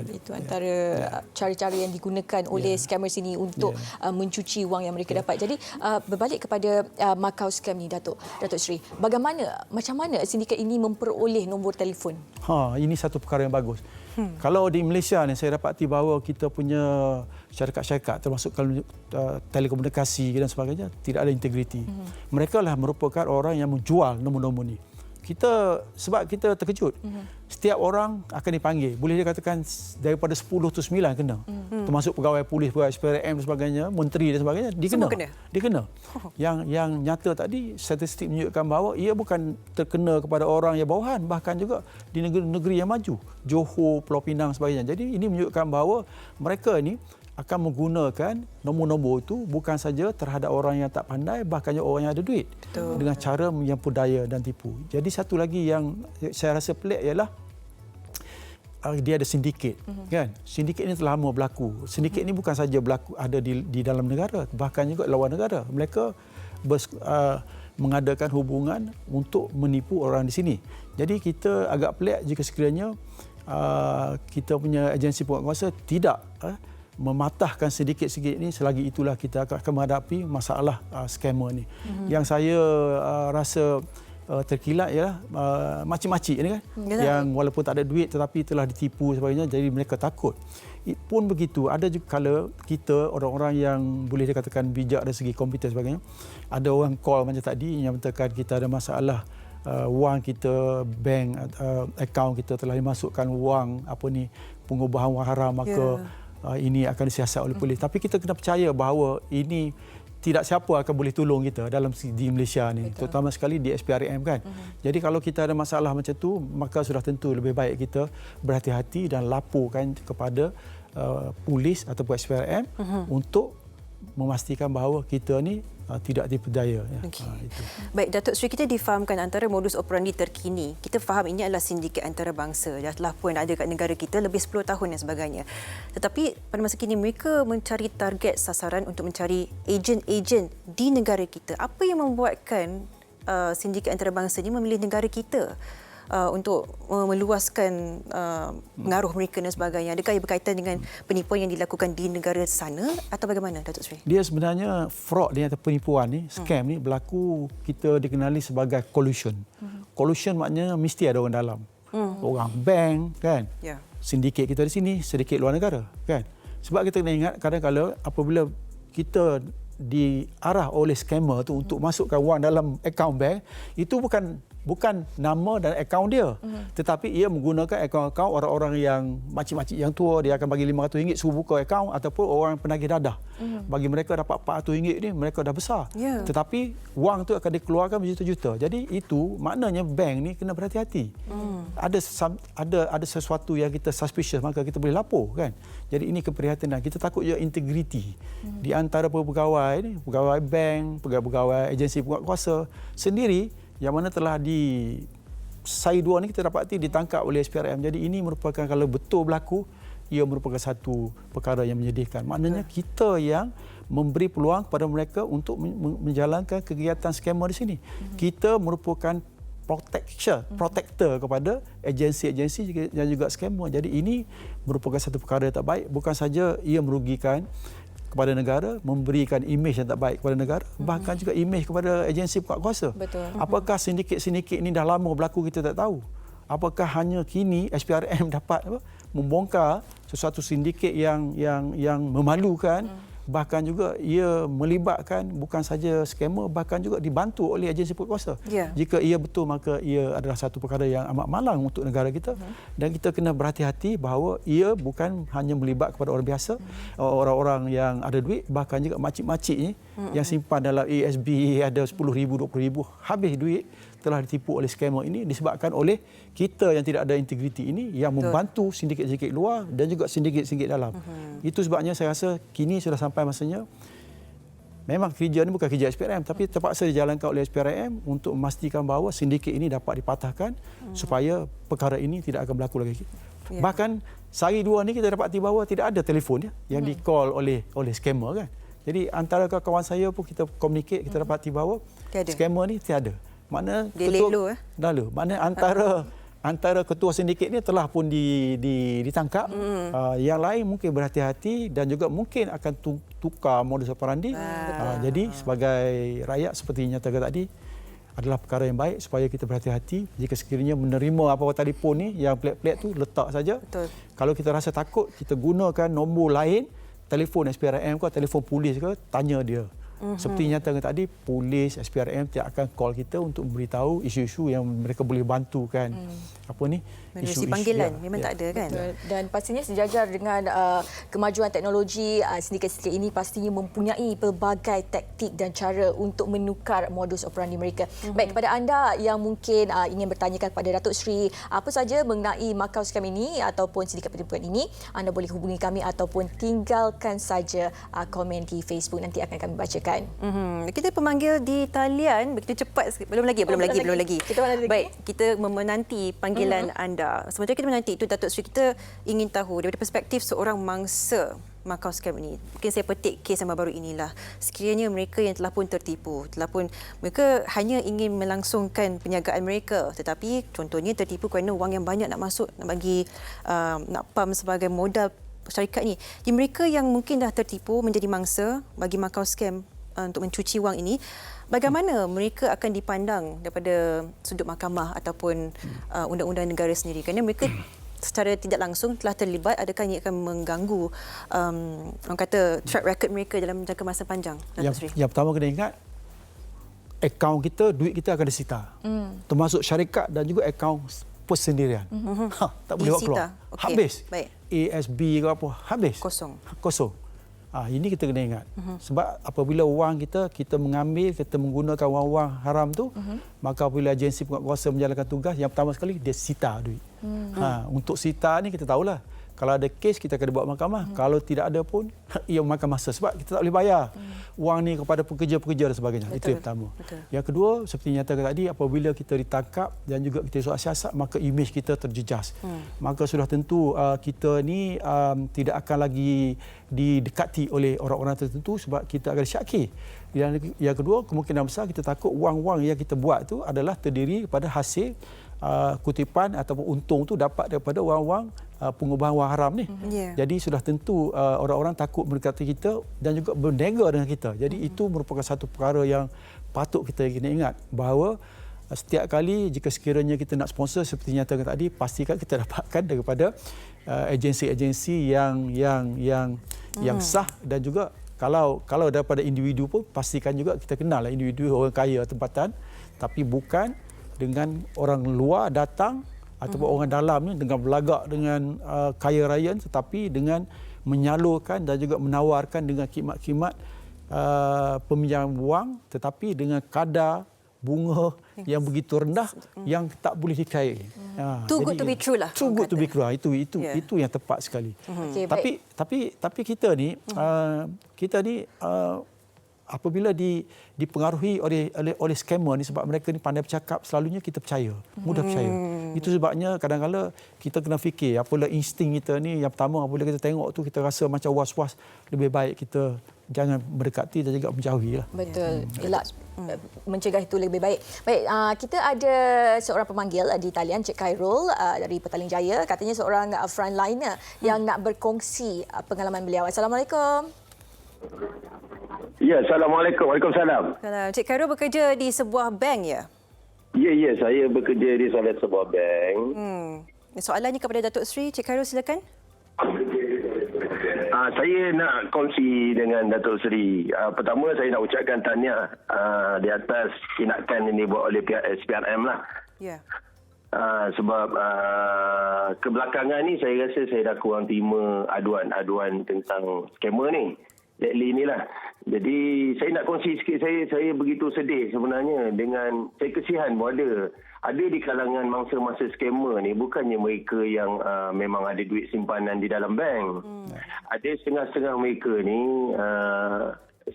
Itu antara cara-cara yang digunakan oleh scammers ini untuk mencuci wang yang mereka dapat. Jadi berbalik kepada Macau scam ni, Datuk Seri, macam mana sindiket ini memperoleh nombor telefon? Ini satu perkara yang bagus. Kalau di Malaysia ni saya dapati bahawa kita punya syarikat-syarikat termasuk telekomunikasi dan sebagainya tidak ada integriti. Mereka lah merupakan orang yang menjual nombor-nombor ni. Sebab kita terkejut. Setiap orang akan dipanggil. Boleh dikatakan daripada 10 tu 9 kena. Termasuk pegawai polis, pegawai SPRM dan sebagainya, menteri dan sebagainya, dia kena. Yang nyata tadi statistik menunjukkan bahawa ia bukan terkena kepada orang yang bawahan, bahkan juga di negeri-negeri yang maju, Johor, Pulau Pinang sebagainya. Jadi ini menunjukkan bahawa mereka ni akan menggunakan nombor-nombor itu bukan saja terhadap orang yang tak pandai, bahkan orang yang ada duit. Betul. Dengan cara menyapu daya dan tipu. Jadi satu lagi yang saya rasa pelik ialah dia ada sindiket. Kan? Sindiket ini telah lama berlaku. Sindiket ini bukan saja berlaku ada di dalam negara, bahkan juga luar negara. Mereka mengadakan hubungan untuk menipu orang di sini. Jadi kita agak pelik jika sekiranya kita punya agensi penguatkuasa tidak mematahkan sedikit-sedikit ini, selagi itulah kita akan menghadapi masalah scammer ni. Yang saya rasa terkilat ialah makcik-makcik ni kan, yang walaupun tak ada duit tetapi telah ditipu sebagainya, jadi mereka takut. Pun begitu, ada juga kala kita orang-orang yang boleh dikatakan bijak dari segi komputer sebagainya, ada orang call macam tadi yang mengatakan kita ada masalah wang kita, bank akaun kita telah dimasukkan wang pengubahan wang haram, maka ini akan disiasat oleh polis. Tapi kita kena percaya bahawa ini tidak siapa akan boleh tolong kita di Malaysia ni. Betul. Terutama sekali di SPRM kan. Jadi kalau kita ada masalah macam tu, maka sudah tentu lebih baik kita berhati-hati dan laporkan kepada polis ataupun SPRM untuk memastikan bahawa kita ni tidak tipu daya. Okay. Itu. Baik, Datuk Seri, kita difahamkan antara modus operandi terkini. Kita faham ini adalah sindiket antarabangsa. Dah telah pun ada kat negara kita lebih 10 tahun dan sebagainya. Tetapi pada masa kini mereka mencari target sasaran untuk mencari ejen-ejen di negara kita. Apa yang membuatkan sindiket antarabangsa ini memilih negara kita untuk meluaskan pengaruh mereka dan sebagainya? Adakah ia berkaitan dengan penipuan yang dilakukan di negara sana atau bagaimana, Datuk Seri? Dia sebenarnya fraud ni atau penipuan ni, scam ni berlaku, kita dikenali sebagai collusion. Collusion maknanya mesti ada orang dalam. Orang bank kan. Yeah. Sindiket kita di sini, sedikit luar negara kan. Sebab kita kena ingat kadang-kadang apabila kita diarah oleh scammer tu untuk masukkan wang dalam akaun bank, itu bukan nama dan akaun dia, tetapi ia menggunakan akaun-akaun orang-orang yang makcik-makcik yang tua. Dia akan bagi RM500 suruh buka akaun, ataupun orang penagih dadah. Bagi mereka dapat RM400 ni, mereka dah besar. Yeah. Tetapi wang tu akan dikeluarkan berjuta-juta. Jadi itu maknanya bank ni kena berhati-hati. Ada sesuatu yang kita suspicious, maka kita boleh lapor kan. Jadi ini keprihatinan. Kita takut juga integriti di antara pegawai ni, pegawai bank, pegawai agensi penguatkuasa sendiri, yang mana telah Sai 2 ni kita dapati ditangkap oleh SPRM. Jadi ini merupakan, kalau betul berlaku, ia merupakan satu perkara yang menyedihkan. Maknanya kita yang memberi peluang kepada mereka untuk menjalankan kegiatan scammer di sini. Kita merupakan protector kepada agensi-agensi dan juga scammer. Jadi ini merupakan satu perkara yang tak baik. Bukan saja ia merugikan kepada negara, memberikan imej yang tak baik kepada negara, bahkan juga imej kepada agensi penguatkuasa. Betul. Apakah sindiket-sindiket ini dah lama berlaku, kita tak tahu. Apakah hanya kini SPRM dapat membongkar sesuatu sindiket yang memalukan, bahkan juga ia melibatkan bukan saja skamer, bahkan juga dibantu oleh agensi berkuasa. Ya. Jika ia betul, maka ia adalah satu perkara yang amat malang untuk negara kita. Dan kita kena berhati-hati bahawa ia bukan hanya melibat kepada orang biasa, orang-orang yang ada duit, bahkan juga makcik-makcik ni yang simpan dalam ASB ada 10,000, 20,000, habis duit, telah ditipu oleh skamer ini disebabkan oleh kita yang tidak ada integriti ini yang membantu sindiket-sindiket luar dan juga sindiket-sindiket dalam. Itu sebabnya saya rasa kini sudah sampai masanya, memang kerja ini bukan kerja SPRM, tapi terpaksa dijalankan oleh SPRM untuk memastikan bahawa sindiket ini dapat dipatahkan supaya perkara ini tidak akan berlaku lagi. Ya. Bahkan sehari dua ni kita dapati bahawa tidak ada telefon yang di-call oleh skamer kan. Jadi antara kawan saya pun kita communicate, kita dapati bahawa skamer ni tiada. Makna dia lelo Makna antara ketua sindiket ni telah pun ditangkap. Yang lain mungkin berhati-hati dan juga mungkin akan tukar modus operandi. Jadi sebagai rakyat seperti nyatakan tadi, adalah perkara yang baik supaya kita berhati-hati jika sekiranya menerima apa-apa telefon ni yang pelik-pelik tu, letak saja. Betul. Kalau kita rasa takut, kita gunakan nombor lain, telefon SPRM ke, telefon polis ke, tanya dia. Seperti nyatakan tadi, polis, SPRM tidak akan call kita untuk memberitahu isu-isu yang mereka boleh bantukan. Menerusi panggilan memang tak ada kan. Betul. Dan pastinya sejajar dengan kemajuan teknologi, sindiket-sindiket ini pastinya mempunyai pelbagai taktik dan cara untuk menukar modus operandi mereka. Baik, kepada anda yang mungkin ingin bertanyakan kepada Datuk Seri apa saja mengenai Macau Scam ini ataupun sindiket penipuan ini, anda boleh hubungi kami ataupun tinggalkan saja komen di Facebook, nanti akan kami bacakan. Kita pemanggil di talian begitu cepat. Belum lagi. Kita mana lagi? Baik, kita menanti panggilan anda. Sementara kita menanti itu, Datuk Seri, kita ingin tahu daripada perspektif seorang mangsa Macau Scam ini. Mungkin saya petik kes yang baru inilah. Sekiranya mereka yang telah pun tertipu, mereka hanya ingin melangsungkan perniagaan mereka, tetapi contohnya tertipu kerana wang yang banyak nak masuk, nak bagi nak pam sebagai modal syarikat ni. Jadi mereka yang mungkin dah tertipu menjadi mangsa bagi Macau Scam untuk mencuci wang ini, bagaimana mereka akan dipandang daripada sudut mahkamah ataupun undang-undang negara sendiri? Kerana mereka secara tidak langsung telah terlibat. Adakah ini akan mengganggu orang kata track record mereka dalam jangka masa panjang? Yang pertama kena ingat, akaun kita, duit kita akan disita. Termasuk syarikat dan juga akaun persendirian. Tak boleh bawa keluar. Okay. Habis. Baik. ASB ke apa, habis. Kosong. Ini kita kena ingat. Sebab apabila wang kita mengambil, kita menggunakan wang-wang haram tu, maka apabila agensi penguatkuasa menjalankan tugas, yang pertama sekali dia sita duit. Untuk sita ni kita tahulah, kalau ada kes kita akan dibawa mahkamah. Kalau tidak ada pun ia memakan masa sebab kita tak boleh bayar wang ni kepada pekerja-pekerja dan sebagainya. Betul. Itu yang pertama. Betul. Yang kedua, seperti nyatakan tadi, apabila kita ditangkap dan juga kita soal siasat, maka imej kita terjejas. Maka sudah tentu kita ni tidak akan lagi didekati oleh orang-orang tertentu sebab kita akan disyaki. Dan yang kedua, kemungkinan besar kita takut wang-wang yang kita buat tu adalah terdiri kepada hasil kutipan ataupun untung tu dapat daripada wang-wang pengubahan wang haram ni. Jadi sudah tentu orang-orang takut mendekati kita dan juga berniaga dengan kita. Jadi itu merupakan satu perkara yang patut kita kena ingat bahawa setiap kali jika sekiranya kita nak sponsor seperti nyatakan tadi, pastikan kita dapatkan daripada agensi-agensi yang sah, dan juga kalau daripada individu pun pastikan juga kita kenal individu orang kaya tempatan, tapi bukan dengan orang luar datang ataupun orang dalam ni dengan berlagak dengan kaya raya, tetapi dengan menyalurkan dan juga menawarkan dengan khidmat-khidmat peminjaman wang tetapi dengan kadar bunga yang begitu rendah yang tak boleh dikait. Too good to be true lah. Too good to be true. Itu yang tepat sekali. Tapi kita ni apabila dipengaruhi oleh scammer ni, sebab mereka ni pandai bercakap, selalunya kita percaya, mudah percaya. Itu sebabnya kadang-kadang kita kena fikir apabila insting kita ni, yang pertama apabila kita tengok tu kita rasa macam was-was, lebih baik kita jangan mendekati dan juga menjauhi lah. Betul. Elak mencegah itu lebih baik. Baik, kita ada seorang pemanggil di talian, Cik Khairul dari Petaling Jaya. Katanya seorang frontliner yang nak berkongsi pengalaman beliau. Assalamualaikum. Ya, Assalamualaikum. Waalaikumsalam. Cik Khairul bekerja di sebuah bank ya? Ya, saya bekerja di salah sebuah bank. Soalannya kepada Datuk Seri, Cik Khairul silakan. Saya nak kongsi dengan Datuk Seri. Pertama, saya nak ucapkan tahniah di atas tindakan ini buat oleh pihak SPRM lah. Ya. Sebab kebelakangan ni saya rasa saya dah kurang terima aduan-aduan tentang skamer ni. Lately inilah. Jadi saya nak kongsi sikit, saya begitu sedih sebenarnya dengan, saya kesian pun ada di kalangan mangsa-mangsa skamer ni, bukannya mereka yang memang ada duit simpanan di dalam bank. Ada setengah-setengah mereka ni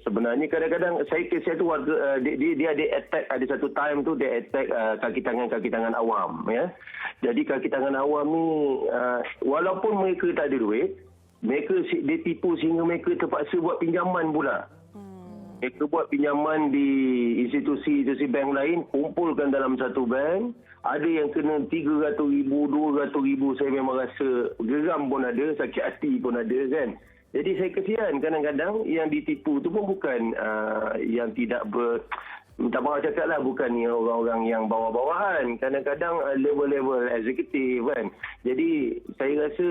sebenarnya kadang-kadang saya kesian tu warga, dia ada attack, ada satu time tu dia attack kaki tangan awam, ya. Jadi kaki tangan awam ni walaupun mereka tak ada duit, dia tipu sehingga mereka terpaksa buat pinjaman pula. Mereka buat pinjaman di institusi bank lain, kumpulkan dalam satu bank. Ada yang kena 300,000, 200,000. Saya memang rasa geram pun ada, sakit hati pun ada kan. Jadi saya kesian kadang-kadang yang ditipu tu pun bukan yang tidak minta maaf cakap lah, bukannya orang-orang yang bawah-bawahan. Kadang-kadang level-level eksekutif kan. Jadi saya rasa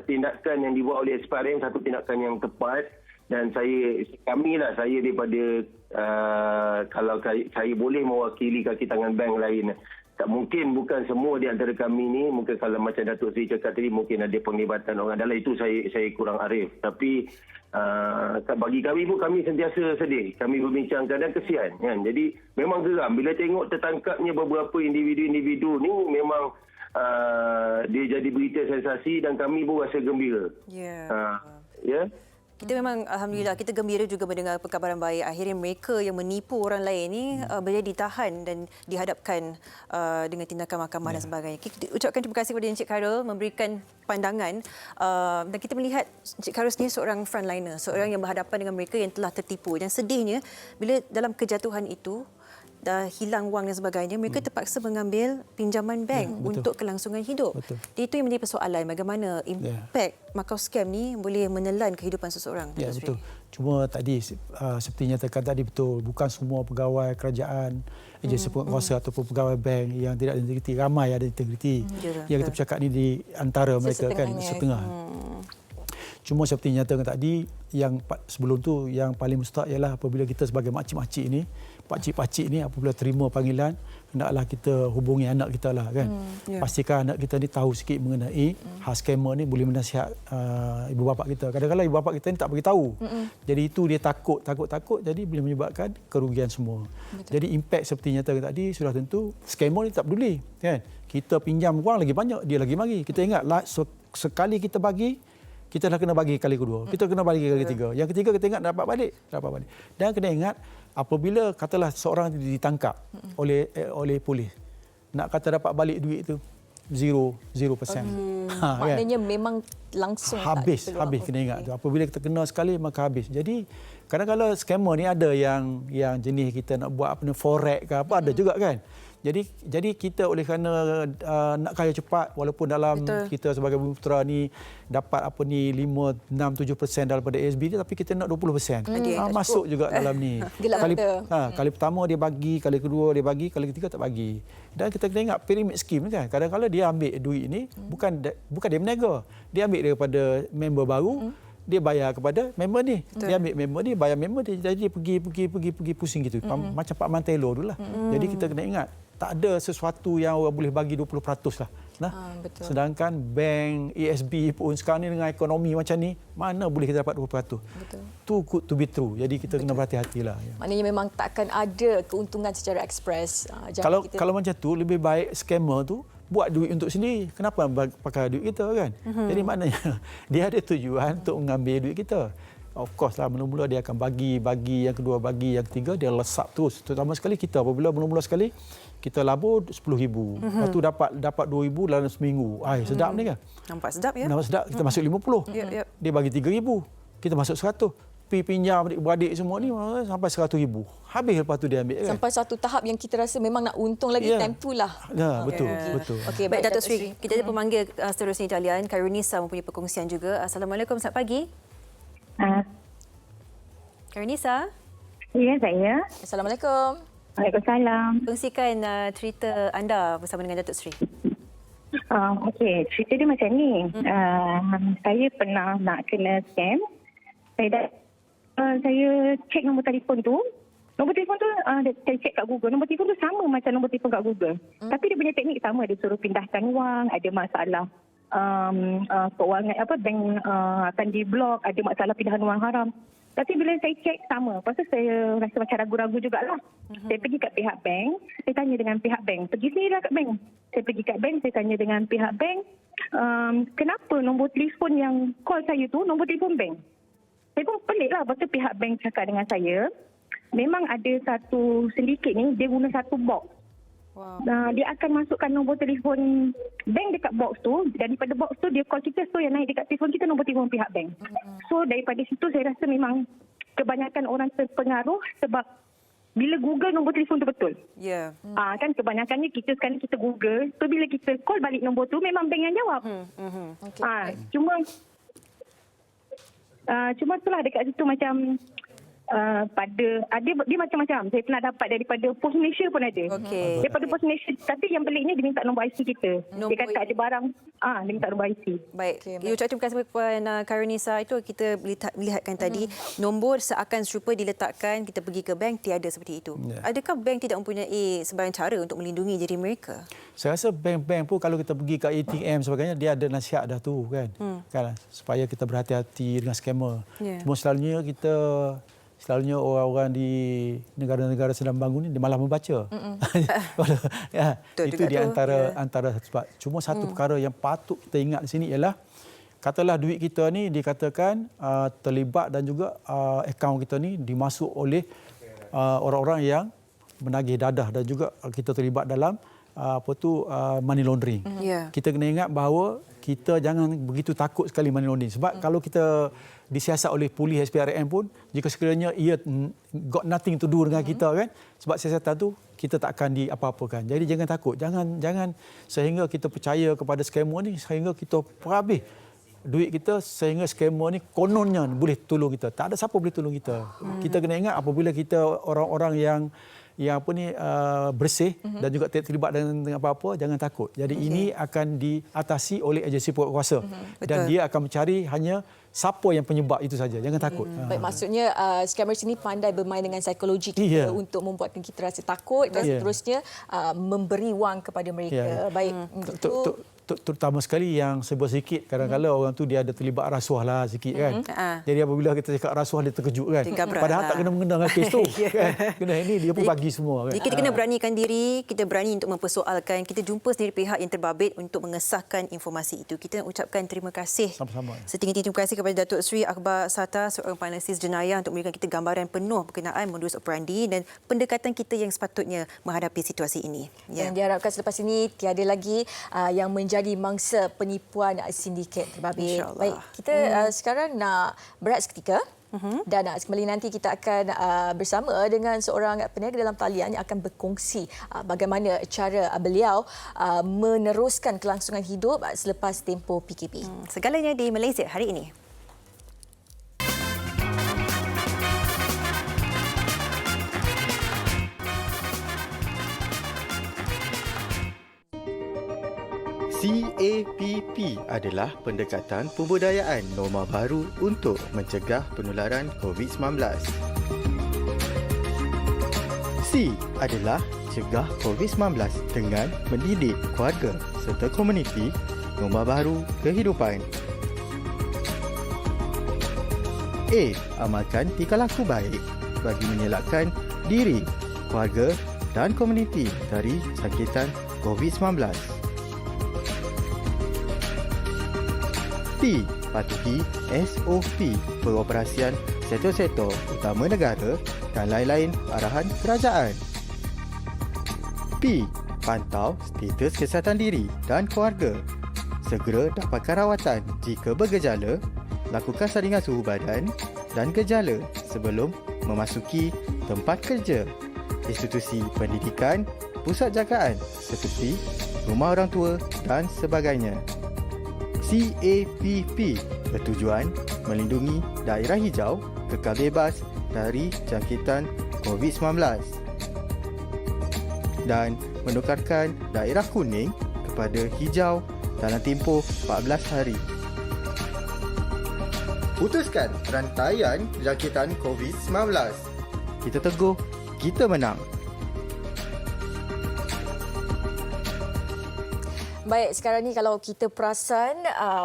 tindakan yang dibuat oleh SPRM satu tindakan yang tepat. Dan saya daripada kalau saya boleh mewakili kaki tangan bank lain, tak mungkin, bukan semua di antara kami ni, mungkin kalau macam Datuk Seri cakap tadi mungkin ada penglibatan orang dalam itu, saya kurang arif. Tapi bagi kami pun, kami sentiasa sedih, kami berbincang kadang kesian kan. Jadi memang geram bila tengok tertangkapnya beberapa individu-individu ni, memang dia jadi berita sensasi dan kami pun rasa gembira. Ya. Kita memang alhamdulillah kita gembira juga mendengar perkabaran baik. Akhirnya mereka yang menipu orang lain ni boleh ditahan dan dihadapkan dengan tindakan mahkamah dan sebagainya. Kita ucapkan terima kasih kepada Encik Khairul memberikan pandangan dan kita melihat Encik Khairul sendiri seorang frontliner, seorang yang berhadapan dengan mereka yang telah tertipu, dan sedihnya bila dalam kejatuhan itu dah hilang wang dan sebagainya, mereka terpaksa mengambil pinjaman bank untuk kelangsungan hidup. Jadi itu yang menjadi persoalan, bagaimana impak Makau scam ni boleh menelan kehidupan seseorang. Ya, betul. Cuma tadi seperti nyatakan tadi, betul, bukan semua pegawai kerajaan, agensi penguasa ataupun pegawai bank yang tidak ada integriti, ramai ada integriti. Yang kita bercakap ni di antara mereka kan, setengah. Cuma seperti nyatakan tadi, yang sebelum tu yang paling mustahak ialah apabila kita sebagai makcik-makcik ni, pakcik-pakcik ni apabila terima panggilan, hendaklah kita hubungi anak kita lah kan. Pastikan anak kita ni tahu sikit mengenai scammer ni, boleh menasihat ibu bapa kita. Kadang-kadang ibu bapa kita ni tak beritahu. Jadi itu dia takut, jadi boleh menyebabkan kerugian semua. Jadi impak seperti nyatakan tadi, sudah tentu scammer ni tak peduli kan. Kita pinjam wang lagi banyak, dia lagi bagi. Kita ingatlah sekali kita bagi, kita dah kena bagi kali kedua, kita kena bagi kali ketiga. Yang ketiga kita ingat dapat balik. Dan kena ingat apabila katalah seorang ditangkap oleh polis, nak kata dapat balik duit tu 0%. Maknanya memang langsung habis kena ingat tu. Apabila kita kena sekali maka habis. Jadi kadang-kadang scammer ni ada yang jenis kita nak buat forex ke apa, ada juga kan. Jadi kita oleh kerana nak kaya cepat, walaupun dalam kita sebagai bumi putera ni dapat 5, 6, 7% daripada ASB ni, tapi kita nak 20%. Masuk juga dalam ni. Kali pertama dia bagi, kali kedua dia bagi, kali ketiga tak bagi. Dan kita kena ingat pyramid scheme kan. Kadang-kadang dia ambil duit ni bukan dia berniaga. Dia ambil daripada member baru. Dia bayar kepada member ni. Dia ambil member ni, bayar member dia. Jadi dia pergi pusing gitu. Macam Pak Mantelo dulu lah. Jadi kita kena ingat, tak ada sesuatu yang orang boleh bagi 20% lah. Sedangkan bank, ASB pun sekarang ni dengan ekonomi macam ni, mana boleh kita dapat 20%. Too good to be true. Jadi kita kena berhati-hatilah. Ya. Maknanya memang takkan ada keuntungan secara ekspres. Kalau macam tu, lebih baik scammer tu buat duit untuk sendiri. Kenapa pakai duit kita kan? Jadi maknanya dia ada tujuan untuk mengambil duit kita. Of course lah, mula-mula dia akan bagi, yang kedua bagi, yang ketiga dia lesap terus. Terutama sekali kita, apabila mula-mula sekali kita labur 10,000. Lepas tu dapat 2,000 dalam seminggu. Sedap ni kan? Nampak sedap ya? Nampak sedap. Kita masuk 50. Dia bagi 3,000. Kita masuk 100. Pinjam adik-beradik semua ni sampai 100,000. Habis lepas tu dia ambil kan. Sampai satu tahap yang kita rasa memang nak untung lagi, time tu lah. Ya, betul. Okey, baik Datuk Seri. Kita ada pemanggil seterusnya talian. Kairunisa mempunyai perkongsian juga. Assalamualaikum, selamat pagi. Kairunisa. Ya, saya. Assalamualaikum. Waalaikumsalam. Kongsikan cerita anda bersama dengan Datuk Seri. Okey, cerita dia macam ni. Saya pernah nak kena scam. Saya cek nombor telefon tu. Nombor telefon tu saya cek kat Google. Nombor telefon tu sama macam nombor telefon kat Google. Tapi dia punya teknik sama. Dia suruh pindahkan wang, ada masalah keuangan, bank akan diblok, ada masalah pindahan wang haram. Tapi bila saya cek sama, lepas tu saya rasa macam ragu-ragu jugalah. Saya pergi kat pihak bank, saya tanya dengan pihak bank. Pergi sendirilah kat bank. Saya pergi kat bank, saya tanya dengan pihak bank, kenapa nombor telefon yang call saya tu nombor telefon bank? Saya pun pelik lah. Lepas tu pihak bank cakap dengan saya, memang ada satu sindiket ni, dia guna satu box. Wow. Dia akan masukkan nombor telefon bank dekat box tu. Daripada box tu dia call kita, so yang naik dekat telefon kita nombor telefon pihak bank. So daripada situ saya rasa memang kebanyakan orang terpengaruh sebab bila Google nombor telefon tu betul. Ya. Kan kebanyakannya kita sekarang kita Google, so bila kita call balik nombor tu memang bank yang jawab. Okay. Cuma itulah dekat situ macam dia macam-macam. Saya pernah dapat daripada Pos Malaysia pun ada. Okey. Daripada Pos Malaysia. Tapi yang peliknya dia minta nombor IC kita. Dia kata ada barang. Dia minta nombor IC. Baik. Ucap terima kasih kepada Karenisa. Itu kita melihatkan tadi. Nombor seakan serupa diletakkan, kita pergi ke bank, tiada seperti itu. Adakah bank tidak mempunyai sebarang cara untuk melindungi diri mereka? Saya rasa bank-bank pun kalau kita pergi ke ATM sebagainya, dia ada nasihat dah tu kan. Kan supaya kita berhati-hati dengan scammer. Cuma selalunya orang-orang di negara-negara sedang bangun ni dia malah membaca. Itu di antara sebab. Cuma satu perkara yang patut kita ingat di sini ialah katalah duit kita ni dikatakan terlibat dan juga akaun kita ni dimasuk oleh orang-orang yang menagih dadah dan juga kita terlibat dalam money laundering. Kita kena ingat bahawa kita jangan begitu takut sekali money laundering sebab kalau kita disiasat oleh polis SPRM pun jika sekiranya ia got nothing to do dengan kita kan sebab siasatan tu kita tak akan diapa-apakan. Jadi jangan takut, jangan sehingga kita percaya kepada scammer ni sehingga kita perhabis duit kita sehingga scammer ni kononnya boleh tolong kita. Tak ada siapa boleh tolong kita. Kita kena ingat apabila kita orang-orang yang bersih dan juga tidak terlibat dengan apa-apa, jangan takut. Jadi ini akan diatasi oleh agensi pokok kuasa dan dia akan mencari hanya siapa yang penyebab itu saja. Jangan takut. Baik, maksudnya scammers ini pandai bermain dengan psikologi kita untuk membuatkan kita rasa takut dan seterusnya memberi wang kepada mereka. Baik, terutama sekali yang sebut sikit kadang-kadang orang tu dia ada terlibat rasuah lah sikit kan. Jadi apabila kita cakap rasuah dia terkejut kan. Padahal tak kena mengena dengan kes tu. Kan? Kena ini dia pun bagi semua kan. Jadi kita kena beranikan diri, kita berani untuk mempersoalkan, kita jumpa sendiri pihak yang terbabit untuk mengesahkan informasi itu. Kita ucapkan terima kasih. Sama-sama. Setinggi-tinggi terima kasih kepada Datuk Seri Akbar Sata, seorang penalisis jenayah untuk memberikan kita gambaran penuh berkenaan modus operandi dan pendekatan kita yang sepatutnya menghadapi situasi ini. Dan diharapkan selepas ini tiada lagi yang menjadi mangsa penipuan sindiket terbabit. Baik, kita sekarang nak berehat seketika. Dan kembali nanti kita akan bersama dengan seorang peniaga dalam talian yang akan berkongsi bagaimana cara beliau meneruskan kelangsungan hidup selepas tempoh PKP. Segalanya di Malaysia hari ini. CAPP adalah pendekatan pembudayaan norma baru untuk mencegah penularan COVID-19. C adalah cegah COVID-19 dengan mendidik keluarga serta komuniti norma baru kehidupan. A. Amalkan tingkah laku baik bagi menyelamatkan diri, keluarga dan komuniti dari jangkitan COVID-19. T. Patuhi SOP pengoperasian sektor-sektor utama negara dan lain-lain arahan kerajaan. P. Pantau status kesihatan diri dan keluarga. Segera dapatkan rawatan jika bergejala, lakukan saringan suhu badan dan gejala sebelum memasuki tempat kerja, institusi pendidikan, pusat jagaan seperti rumah orang tua dan sebagainya. CAPP bertujuan melindungi daerah hijau kekal bebas dari jangkitan COVID-19 dan menukarkan daerah kuning kepada hijau dalam tempoh 14 hari. Putuskan rantaian jangkitan COVID-19. Kita teguh, kita menang. Baik, sekarang ni kalau kita perasan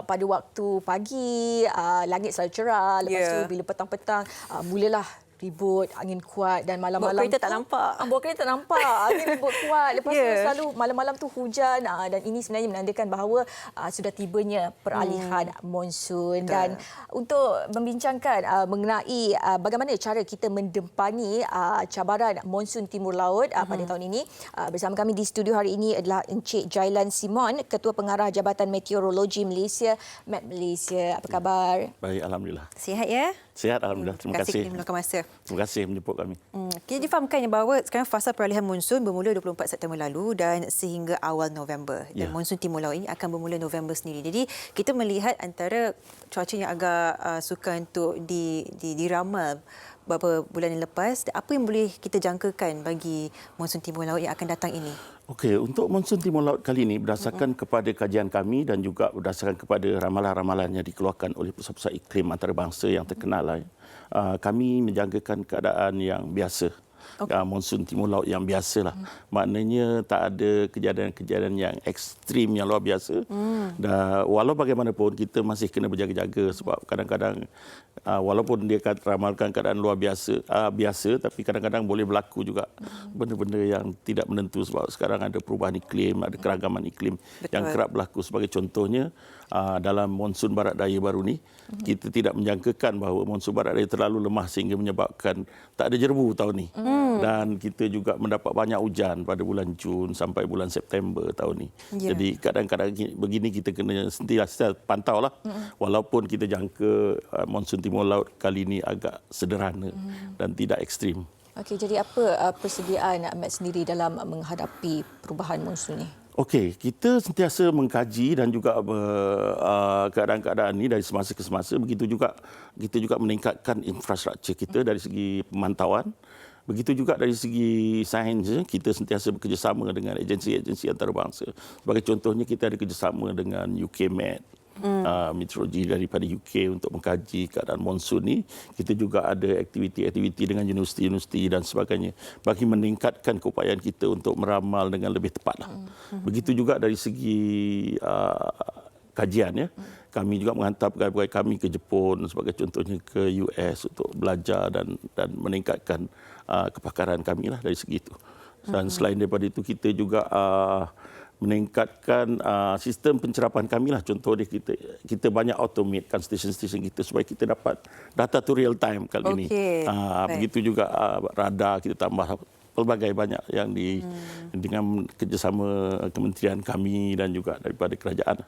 pada waktu pagi langit selalu cerah, lepas tu bila petang-petang mulalah ribut, angin kuat dan malam-malam kereta tak nampak. Bawa kereta tak nampak. Angin ribut kuat. Lepas tu selalu malam-malam tu hujan dan ini sebenarnya menandakan bahawa sudah tibanya peralihan monsun. Dan untuk membincangkan mengenai bagaimana cara kita mendempani cabaran monsun timur laut pada tahun ini, bersama kami di studio hari ini adalah Encik Jailan Simon, Ketua Pengarah Jabatan Meteorologi Malaysia, Met Malaysia. Apa khabar? Baik, alhamdulillah. Sihat ya? Sihat, alhamdulillah. Terima kasih. Terima kasih. Terima kasih menjemput kami. Kita difahamkan bahawa sekarang fasa peralihan monsun bermula 24 September lalu dan sehingga awal November. Dan monsun timur laut ini akan bermula November sendiri. Jadi kita melihat antara cuaca yang agak sukar untuk diramal beberapa bulan yang lepas. Apa yang boleh kita jangkakan bagi monsun timur laut yang akan datang ini? Okey, untuk monsun timur laut kali ini berdasarkan kepada kajian kami dan juga berdasarkan kepada ramalan-ramalan yang dikeluarkan oleh pusat-pusat iklim antarabangsa yang terkenal, kami menjangkakan keadaan yang biasa. Monsun timur laut yang biasalah. Maknanya tak ada kejadian-kejadian yang ekstrim yang luar biasa. Dan walau bagaimanapun kita masih kena berjaga-jaga sebab kadang-kadang walaupun dia ramalkan keadaan luar biasa tapi kadang-kadang boleh berlaku juga benda-benda yang tidak menentu sebab sekarang ada perubahan iklim, ada keragaman iklim yang kerap berlaku. Sebagai contohnya dalam monsun barat daya baru ni kita tidak menjangkakan bahawa monsun barat daya terlalu lemah sehingga menyebabkan tak ada jerbu tahun ni. Dan kita juga mendapat banyak hujan pada bulan Jun sampai bulan September tahun ni. Jadi kadang-kadang begini kita kena sentiasa pantau lah. Walaupun kita jangka monsun timur laut kali ini agak sederhana dan tidak ekstrim. Okey, jadi apa persediaan Met sendiri dalam menghadapi perubahan monsun ni? Okey, kita sentiasa mengkaji dan juga keadaan-keadaan ini dari semasa ke semasa. Begitu juga kita juga meningkatkan infrastruktur kita dari segi pemantauan. Begitu juga dari segi sains, kita sentiasa bekerjasama dengan agensi-agensi antarabangsa. Sebagai contohnya kita ada kerjasama dengan UKMet, meteorologi daripada UK untuk mengkaji keadaan monsun ni. Kita juga ada aktiviti-aktiviti dengan universiti-universiti dan sebagainya bagi meningkatkan keupayaan kita untuk meramal dengan lebih tepat. Begitu juga dari segi kajian, kami juga menghantar pegawai kami ke Jepun sebagai contohnya ke US untuk belajar dan meningkatkan kepakaran kami lah dari segi itu. Dan selain daripada itu kita juga meningkatkan sistem pencerapan kami lah. Contohnya kita banyak automatekan stesen-stesen kita supaya kita dapat data to real time kali ini. Begitu juga radar kita tambah pelbagai banyak yang dengan kerjasama kementerian kami dan juga daripada kerajaan.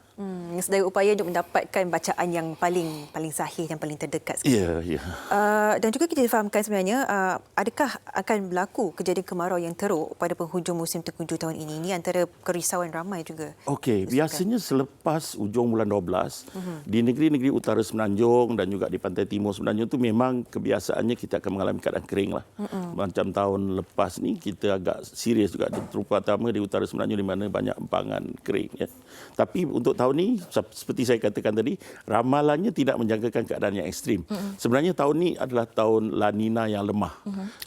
Sedaya upaya untuk mendapatkan bacaan yang paling sahih dan paling terdekat. Ya. Dan juga kita difahamkan sebenarnya adakah akan berlaku kejadian kemarau yang teruk pada penghujung musim tengkujuh tahun ini? Ini antara kerisauan ramai juga. Okey, biasanya selepas hujung bulan 12 di negeri-negeri utara Semenanjung dan juga di pantai timur Semenanjung itu memang kebiasaannya kita akan mengalami keadaan kering lah. Macam tahun lepas ni kita agak serius juga terutama di utara Semenanjung di mana banyak empangan kering. Tapi untuk tahun ni seperti saya katakan tadi, ramalannya tidak menjangkakan keadaan yang ekstrim. Sebenarnya tahun ni adalah tahun La Nina yang lemah.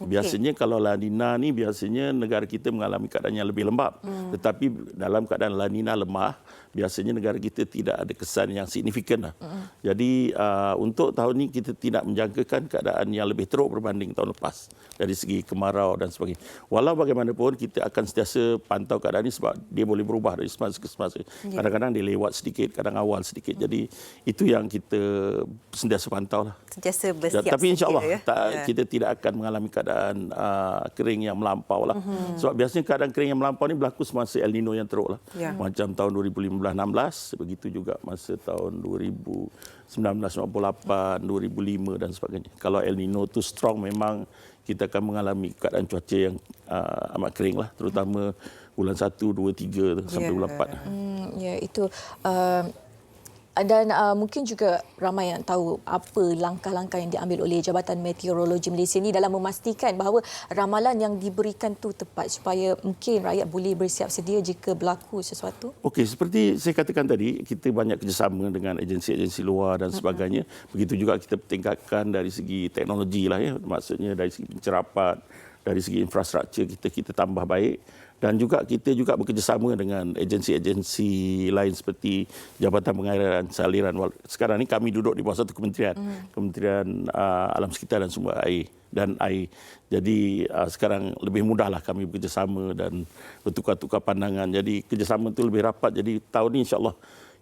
Biasanya kalau La Nina ni biasanya negara kita mengalami keadaan yang lebih lembap. Tetapi dalam keadaan La Nina lemah, biasanya negara kita tidak ada kesan yang signifikan. Jadi untuk tahun ni kita tidak menjangkakan keadaan yang lebih teruk berbanding tahun lepas dari segi kemarau dan sebagainya. Walau bagaimanapun kita akan sentiasa pantau keadaan ini sebab dia boleh berubah dari semasa ke semasa. Kadang-kadang dia lewat sedikit, kadang awal sedikit. Jadi itu yang kita sentiasa pantau lah. Sentiasa bersiap. Tapi insya-Allah kita tidak akan mengalami keadaan kering yang melampau lah. Sebab biasanya keadaan kering yang melampau ni berlaku semasa El Nino yang teruk lah. Macam tahun 2015-16, begitu juga masa tahun 1998, 2005 dan sebagainya. Kalau El Nino tu strong memang kita akan mengalami keadaan cuaca yang amat kering lah, terutama bulan 1, 2, 3 sampai bulan 4. Ya, itu Dan mungkin juga ramai yang tahu apa langkah-langkah yang diambil oleh Jabatan Meteorologi Malaysia ni dalam memastikan bahawa ramalan yang diberikan tu tepat supaya mungkin rakyat boleh bersiap sedia jika berlaku sesuatu. Okey, seperti saya katakan tadi, kita banyak kerjasama dengan agensi-agensi luar dan sebagainya. Begitu juga kita tingkatkan dari segi teknologi lah ya, maksudnya dari segi pencerapan, dari segi infrastruktur kita tambah baik. Dan juga kita juga bekerjasama dengan agensi-agensi lain seperti Jabatan Pengairan dan Saliran. Sekarang ni kami duduk di bawah satu kementerian, Kementerian Alam Sekitar dan Sumber Air dan Air. Jadi sekarang lebih mudahlah kami bekerjasama dan bertukar-tukar pandangan. Jadi kerjasama itu lebih rapat. Jadi tahun ini insya-Allah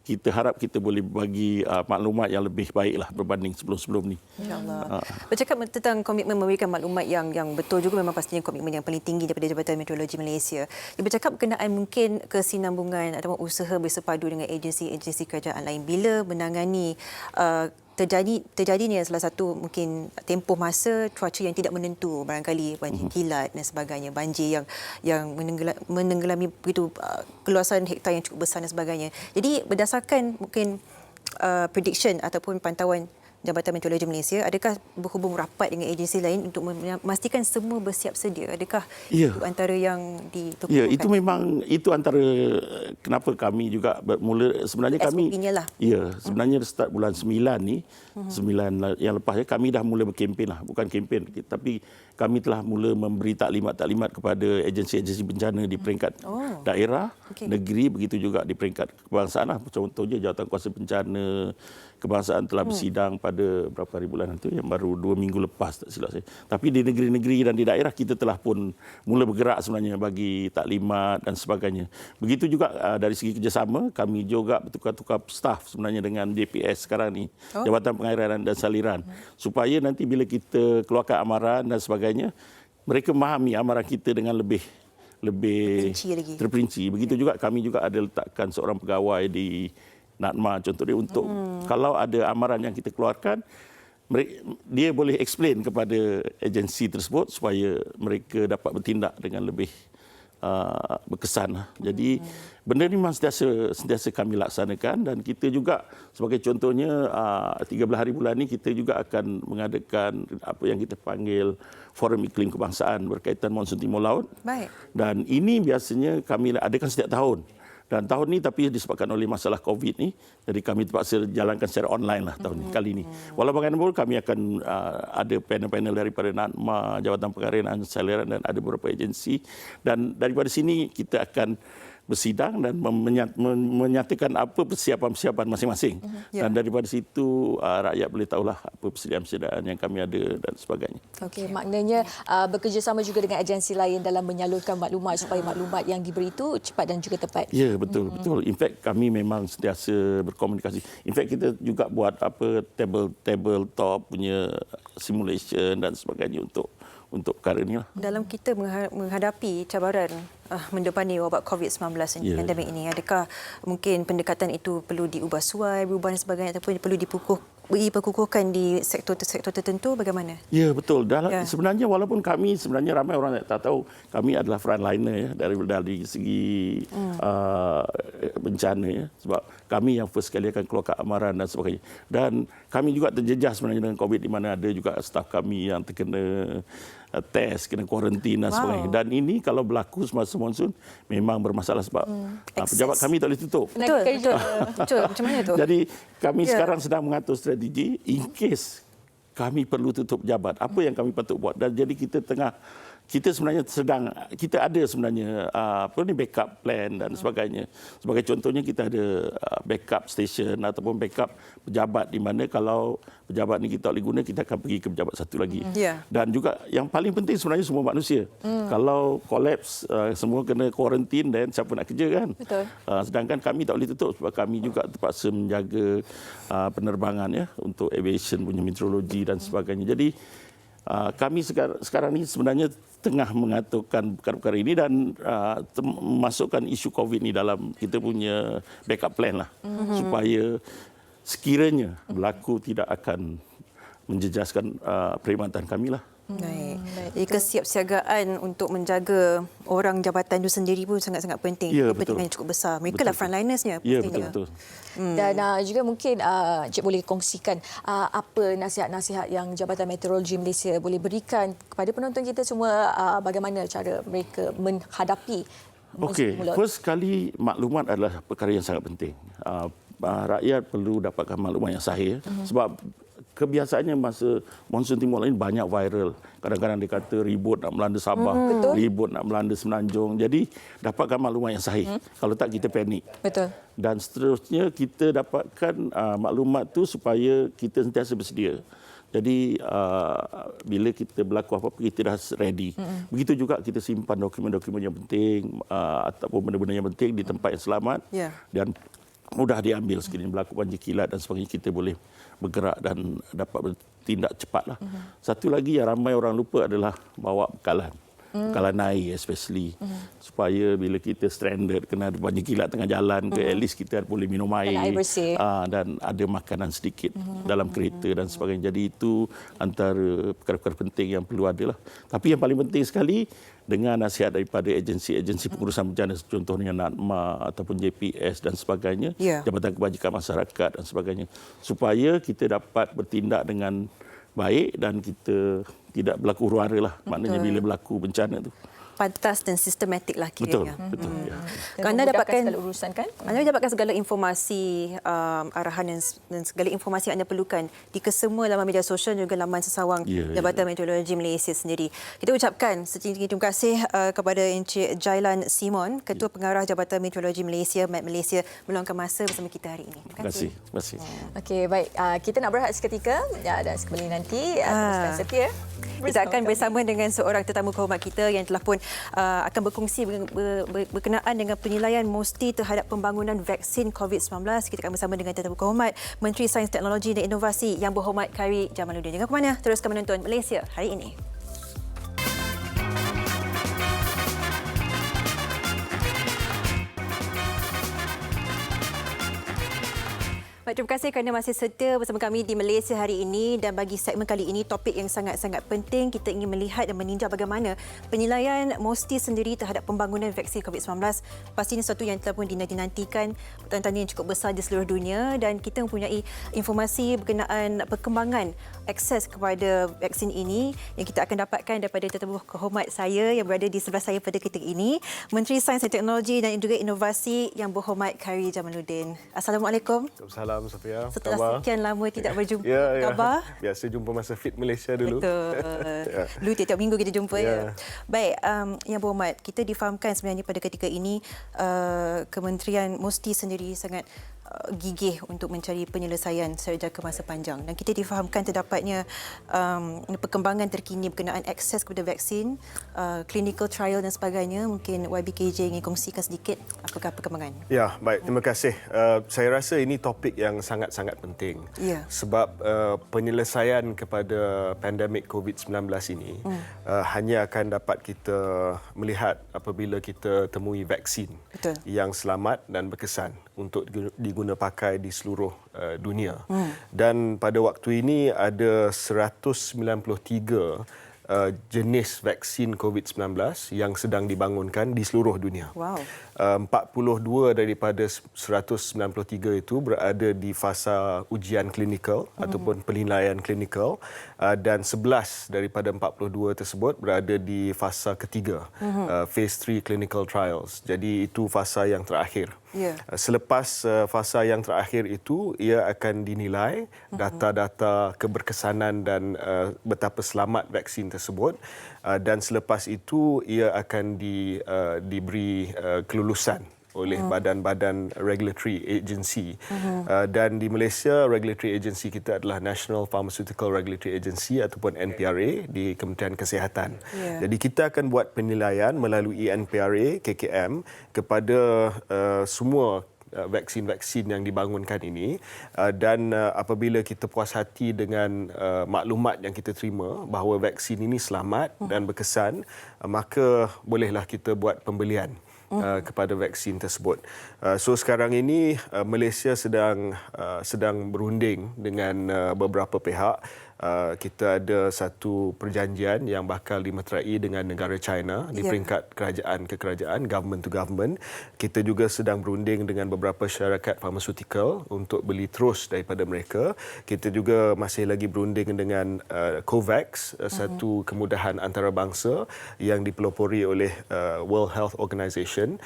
kita harap kita boleh bagi maklumat yang lebih baiklah berbanding sebelum-sebelum ni. InsyaAllah. Bercakap tentang komitmen memberikan maklumat yang betul juga, memang pastinya komitmen yang paling tinggi daripada Jabatan Meteorologi Malaysia. Dia bercakap berkenaan mungkin kesinambungan ataupun usaha bersepadu dengan agensi-agensi kerajaan lain bila menangani terjadinya salah satu mungkin tempoh masa cuaca yang tidak menentu, barangkali banjir kilat dan sebagainya, banjir yang menenggelami begitu keluasan hektar yang cukup besar dan sebagainya. Jadi berdasarkan mungkin prediction ataupun pantauan Jabatan Meteorologi Malaysia, adakah berhubung rapat dengan agensi lain untuk memastikan semua bersiap sedia? Adakah itu antara yang ditemukan? Ya, itu memang itu antara kenapa kami juga bermula sebenarnya kami SOP-nya lah. Ya, sebenarnya start bulan 9 ni, 9 yang lepas ya, kami dah mula berkempen lah, bukan kempen tapi kami telah mula memberi taklimat-taklimat kepada agensi-agensi bencana di peringkat daerah, negeri, begitu juga di peringkat kebangsaan lah. Contohnya Jawatankuasa Bencana Kebangsaan telah bersidang pada berapa hari bulan itu, yang baru 2 minggu lepas tak silap saya. Tapi di negeri-negeri dan di daerah kita telah pun mula bergerak sebenarnya bagi taklimat dan sebagainya. Begitu juga dari segi kerjasama, kami juga bertukar-tukar staf sebenarnya dengan JPS sekarang ni, Jabatan Pengairan dan Saliran, supaya nanti bila kita keluarkan amaran dan sebagainya, mereka memahami amaran kita dengan lebih terperinci. Begitu juga kami juga ada letakkan seorang pegawai di NADMA contohnya untuk kalau ada amaran yang kita keluarkan, dia boleh explain kepada agensi tersebut supaya mereka dapat bertindak dengan lebih berkesan. Jadi benda ni memang sentiasa kami laksanakan, dan kita juga sebagai contohnya 13 hari bulan ni kita juga akan mengadakan apa yang kita panggil Forum Iklim Kebangsaan berkaitan monsun Timur Laut. Baik. Dan ini biasanya kami adakan setiap tahun. Dan tahun ini tapi disebabkan oleh masalah COVID ni, jadi kami terpaksa jalankan secara online lah tahun kali ini. Walau bagaimanapun kami akan ada panel-panel daripada NADMA, Jabatan Pengairan dan Saliran dan ada beberapa agensi. Dan daripada sini kita akan bersidang dan menyatakan apa persiapan-persiapan masing-masing. Dan daripada situ rakyat boleh tahulah apa persediaan-persediaan yang kami ada dan sebagainya. Okey, maknanya bekerjasama juga dengan agensi lain dalam menyalurkan maklumat supaya maklumat yang diberi itu cepat dan juga tepat. Ya, betul. In fact kami memang sentiasa berkomunikasi. In fact kita juga buat apa tabletop punya simulation dan sebagainya untuk perkara ini lah. Dalam kita menghadapi cabaran mendepani wabak COVID-19 ini, pandemik ini, adakah mungkin pendekatan itu perlu diubah suai, berubah dan sebagainya, ataupun perlu diperkukuhkan di sektor-sektor tertentu, bagaimana? Ya, betul. Sebenarnya walaupun kami sebenarnya ramai orang yang tak tahu kami adalah frontliner ya dari segi bencana ya, sebab kami yang first kali akan keluarkan amaran dan sebagainya. Dan kami juga terjejas sebenarnya dengan COVID, di mana ada juga staf kami yang terkena test, kena kuarantin dan sebagainya. Dan ini kalau berlaku semasa monsun memang bermasalah sebab pejabat kami tak boleh tutup. Betul. Macam mana tu? Jadi kami sekarang sedang mengatur strategi in case kami perlu tutup pejabat. Apa yang kami patut buat? Dan jadi kita ada sebenarnya backup plan dan sebagainya. Sebagai contohnya kita ada backup station ataupun backup pejabat, di mana kalau pejabat ni kita tak boleh guna, kita akan pergi ke pejabat satu lagi. Dan juga yang paling penting sebenarnya semua manusia. Kalau collapse semua kena kuarantin, dan siapa nak kerja kan? Betul. Sedangkan kami tak boleh tutup sebab kami juga terpaksa menjaga penerbangan ya untuk aviation punya meteorologi dan sebagainya. Jadi kami sekarang ni sebenarnya tengah mengaturkan perkara-perkara ini dan memasukkan isu COVID ni dalam kita punya backup plan lah, supaya sekiranya berlaku tidak akan menjejaskan perkhidmatan kami lah. Baik. Jadi kesiapsiagaan untuk menjaga orang jabatan itu sendiri pun sangat-sangat penting. Ya, Kepentingan yang cukup besar. Mereka lah frontlinersnya. Ya, pastinya. betul. Dan juga mungkin Cik boleh kongsikan apa nasihat-nasihat yang Jabatan Meteorologi Malaysia boleh berikan kepada penonton kita semua, bagaimana cara mereka menghadapi Okey, first sekali maklumat adalah perkara yang sangat penting. Rakyat perlu dapatkan maklumat yang sahih sebab kebiasaannya masa monsun Timur Lain banyak viral. Kadang-kadang dia kata ribut nak melanda Sabah, ribut nak melanda Semenanjung. Jadi dapatkan maklumat yang sahih. Kalau tak kita panik. Betul. Dan seterusnya kita dapatkan maklumat tu supaya kita sentiasa bersedia. Jadi bila kita berlaku apa-apa kita dah ready. Begitu juga kita simpan dokumen-dokumen yang penting ataupun benda-benda yang penting di tempat yang selamat dan mudah diambil sekiranya berlaku banjir kilat dan sebagainya, kita boleh bergerak dan dapat bertindak cepatlah. Satu lagi yang ramai orang lupa adalah bawa bekalan. Bekalan air especially supaya bila kita stranded kena ada banjir kilat tengah jalan ke at least kita boleh minum air bersih. dan ada makanan sedikit dalam kereta dan sebagainya. Jadi itu antara perkara-perkara penting yang perlu ada lah. Tapi yang paling penting sekali dengan nasihat daripada agensi-agensi pengurusan bencana contohnya NADMA ataupun JPS dan sebagainya, Jabatan Kebajikan Masyarakat dan sebagainya, supaya kita dapat bertindak dengan baik dan kita tidak berlaku huru-hara lah. Maknanya bila berlaku bencana tu. Pantas dan sistematik lah kiranya. Betul. Ya. Anda dapatkan segala urusan kan? Anda dapatkan segala informasi, arahan dan segala informasi yang anda perlukan di kesemua laman media sosial dan juga laman sesawang Jabatan Meteorologi Malaysia sendiri. Kita ucapkan setinggi terima kasih kepada Encik Jailan Simon, Ketua Pengarah Jabatan Meteorologi Malaysia, MET Malaysia, meluangkan masa bersama kita hari ini. Terima kasih. Okey, baik. Kita nak berehat seketika dan kembali nanti. Teruskan setia. Kita akan bersama dengan seorang tetamu kehormat kita yang telah pun akan berkongsi berkenaan dengan penilaian MOSTI terhadap pembangunan vaksin COVID-19. Kita akan bersama dengan tetamu kehormat Menteri Sains, Teknologi dan Inovasi Yang Berhormat Khairy Jamaluddin. Jangan ke mana, teruskan menonton Malaysia Hari Ini. Baik, terima kasih kerana masih setia bersama kami di Malaysia Hari Ini, dan bagi segmen kali ini topik yang sangat-sangat penting, kita ingin melihat dan meninjau bagaimana penilaian MOSTI sendiri terhadap pembangunan vaksin COVID-19. Pastinya sesuatu yang telah pun dinanti-nantikan, pertandingan yang cukup besar di seluruh dunia, dan kita mempunyai informasi berkenaan perkembangan akses kepada vaksin ini yang kita akan dapatkan daripada tetamu kehormat saya yang berada di sebelah saya pada ketika ini, Menteri Sains dan Teknologi dan juga Inovasi Yang Berhormat Khairy Jamaluddin. Assalamualaikum. Salam Safia. Setelah sekian lama tidak berjumpa, khabar? Biasa jumpa masa Fit Malaysia dulu. Betul. Dulu tiap minggu kita jumpa ya. Baik, Yang Berhormat, kita difahamkan sebenarnya pada ketika ini Kementerian MOSTI sendiri sangat gigih untuk mencari penyelesaian secara jangka masa panjang, dan kita difahamkan terdapatnya perkembangan terkini berkenaan akses kepada vaksin, clinical trial dan sebagainya. Mungkin YBKJ ingin kongsikan sedikit apakah perkembangan? Ya, baik, terima kasih. Saya rasa ini topik yang sangat-sangat penting sebab penyelesaian kepada pandemik COVID-19 ini hanya akan dapat kita melihat apabila kita temui vaksin yang selamat dan berkesan untuk diguna pakai di seluruh dunia. Dan pada waktu ini ada 193 jenis vaksin COVID-19 yang sedang dibangunkan di seluruh dunia. Wow. 42 daripada 193 itu berada di fasa ujian klinikal ataupun penilaian klinikal, dan 11 daripada 42 tersebut berada di fasa ketiga, phase 3 clinical trials. Jadi itu fasa yang terakhir. Selepas fasa yang terakhir itu, ia akan dinilai data-data keberkesanan dan betapa selamat vaksin tersebut, dan selepas itu ia akan diberi kelulusan oleh badan-badan regulatory agency. Dan di Malaysia, regulatory agency kita adalah National Pharmaceutical Regulatory Agency ataupun NPRA di Kementerian Kesihatan. Jadi kita akan buat penilaian melalui NPRA KKM kepada semua vaksin-vaksin yang dibangunkan ini, dan apabila kita puas hati dengan maklumat yang kita terima bahawa vaksin ini selamat dan berkesan, maka bolehlah kita buat pembelian kepada vaksin tersebut. So sekarang ini Malaysia sedang berunding dengan beberapa pihak kita ada satu perjanjian yang bakal dimeterai dengan negara China di peringkat kerajaan ke kerajaan, government to government. Kita juga sedang berunding dengan beberapa syarikat farmaceutical untuk beli terus daripada mereka. Kita juga masih lagi berunding dengan COVAX, satu kemudahan antarabangsa yang dipelopori oleh World Health Organization